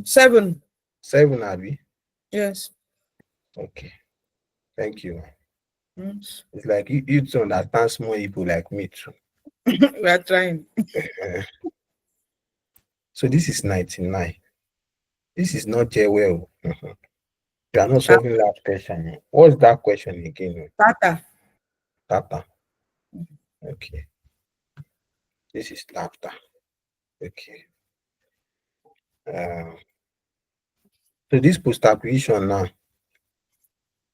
7. 7, Abby. Yes. Okay. Thank you. Yes. It's like you to understand small people like me too. We are trying. So this is 99. This is not well. You are not solving that question. What's that question again? Tata. Tata. Okay. This is Tata. Okay. So this post-acquisition now,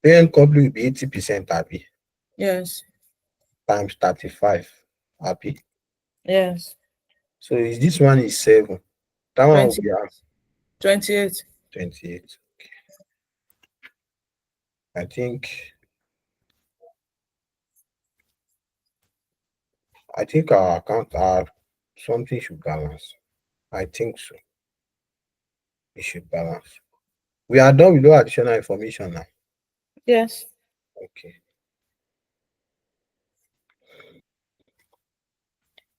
parent company will be 80%, Abby. Yes. Times 35, Abby. Yes. So is this one is 7. That one will 20, be 28. 28. Okay. I think our account something should balance. I think so. It should balance. We are done with no additional information now. Yes. Okay.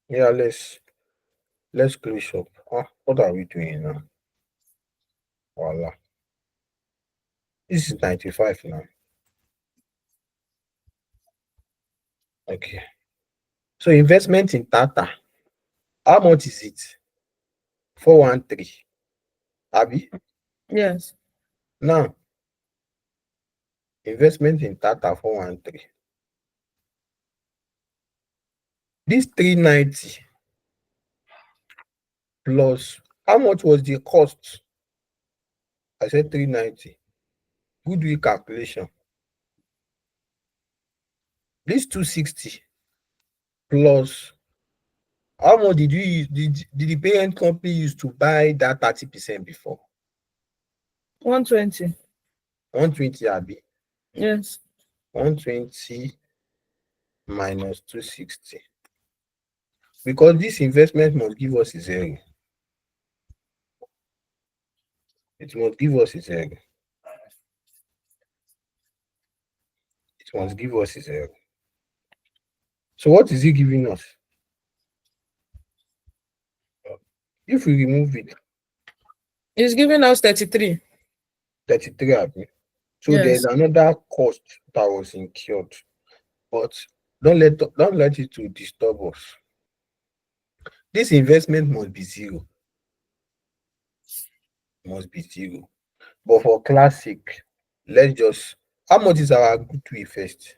Yeah, let's close up. What are we doing now? Voila. This is 95 now. Okay. So investment in Tata. How much is it? 413. Abby? Yes. Now, investment in Tata 413. This 390 plus how much was the cost? I said 390. Goodwill calculation. This 260 plus how much did you use? Did the parent company use to buy that 30% before? 120. 120, Abby. Yes. 120 minus 260. Because this investment must give us a 0. It must give us a 0. It must give us a 0. So what is it giving us? If we remove it, It's giving us 33. 33, Abby. So Yes. there's another cost that was incurred. But don't let it to disturb us. This investment must be 0. Must be 0. But for classic, let's just, how much is our goodwill first?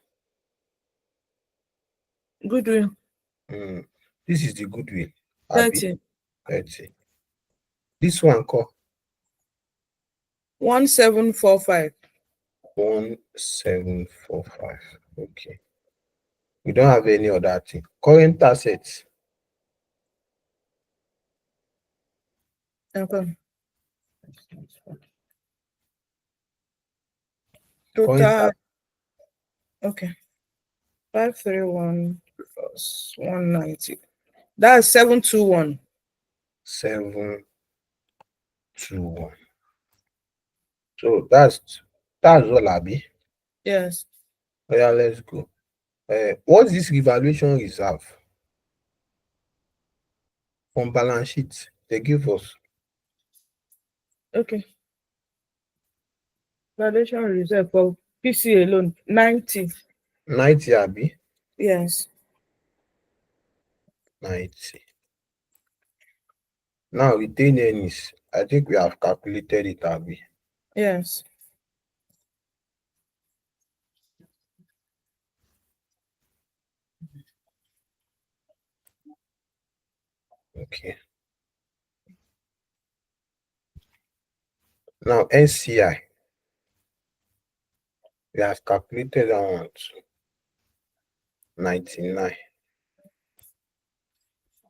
Goodwill. This is the goodwill. 30. 30. This one call 1745. 1745. Okay. We don't have any other thing. Current assets. Okay. Current Total. Okay. 531 plus 190. That's 721. 721. So that's all, Abby. Yes. Oh, yeah, let's go. What's this revaluation reserve? On balance sheet, they give us. Okay. Valuation reserve for PC alone, 90. 90, Abby. Yes. 90. Now retained earnings. I think we have calculated it, Abby. Yes. Okay. Now NCI. We have calculated that one to 99.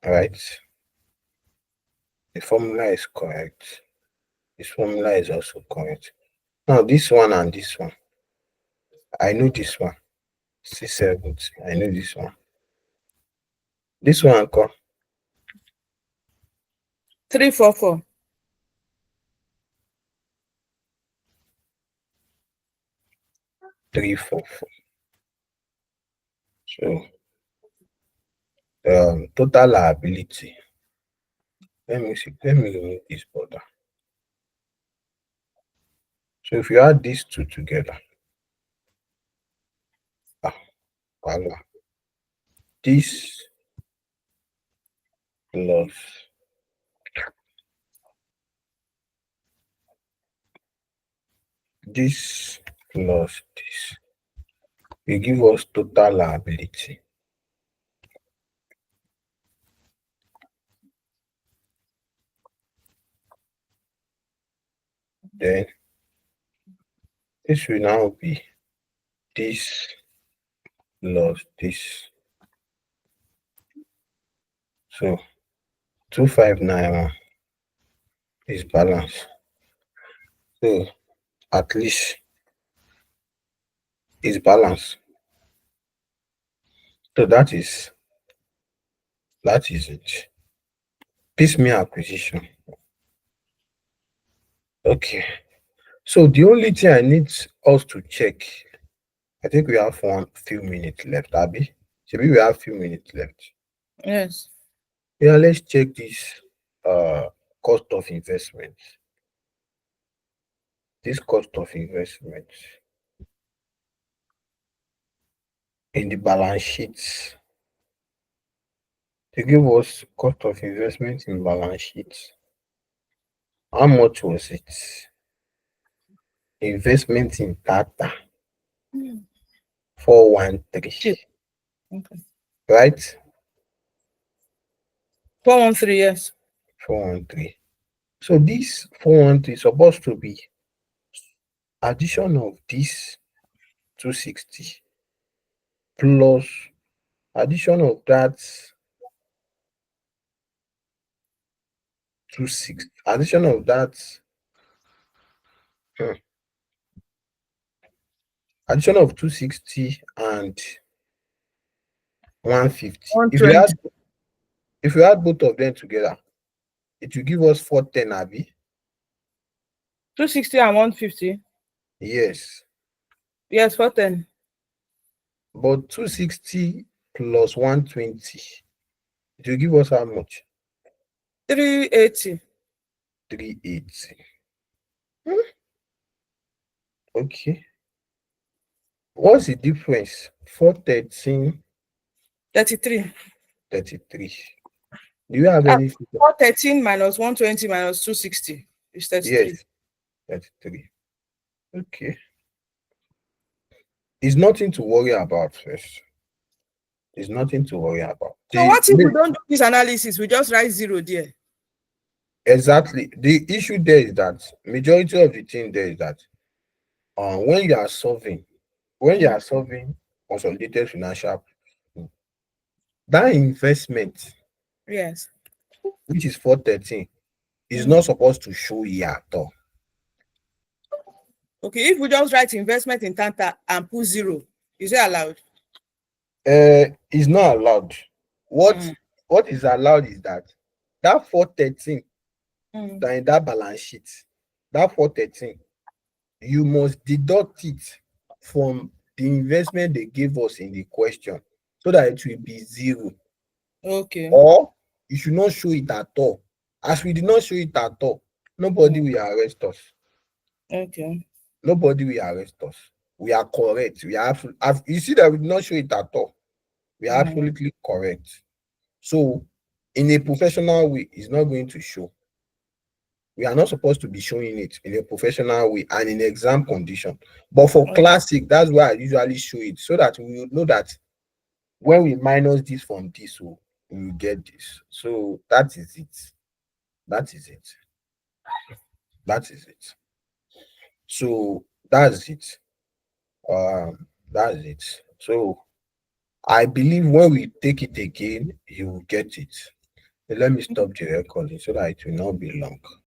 Right? The formula is correct. This formula is also correct. Now this one and this one. I know this one. 670. I know this one. This one come 344. 344. So total liability. Let me see. Let me remove this border. So if you add these two together, voila. This plus this plus this will give us total liability. Then this will now be this plus this. So 2591 is balance. So at least is balance. So that is it. Piecemeal acquisition. Okay. So the only thing I need us to check, I think we have one few minutes left, Abby. Maybe we have few minutes left. Yes. Yeah, let's check this cost of investment. This cost of investment in the balance sheets. They give us cost of investment in balance sheets. How much was it? Investment in data 413. Okay. Right? 413, yes. 413. So this 413 is supposed to be addition of this 260 plus addition of that 260, addition of that addition of 260 and 150. 120. If you add both of them together, it will give us 410, Abby. 260 and 150. Yes. Yes, 410. But 260 plus 120, it will give us how much? 380. 380. Okay. What's the difference? 413, 33. 33. Do you have any figure? 413 minus 120 minus 260 is 33. Yes, 33. Okay. It's nothing to worry about first. It's nothing to worry about. So what if we don't do this analysis? We just write 0 there. Exactly. The issue there is that majority of the thing there is that when you are solving consolidated financial, that investment, Yes, which is 413, is not supposed to show here at all. Okay, if we just write investment in Tanta and put 0, is it allowed? It's not allowed. What is allowed is that 413 that in that balance sheet, that 413, you must deduct it from the investment they gave us in the question so that it will be 0. Okay. Or you should not show it at all. As we did not show it at all, nobody will arrest us. Okay. Nobody will arrest us. We are correct. You see that we did not show it at all. We are absolutely correct. So in a professional way, it's not going to show. We are not supposed to be showing it in a professional way and in exam condition. But for classic, that's why I usually show it, so that we will know that when we minus this from this, we will get this. So that is it. That is it. That is it. So that's it. That's it. So I believe when we take it again, you will get it. Let me stop the recording so that it will not be long.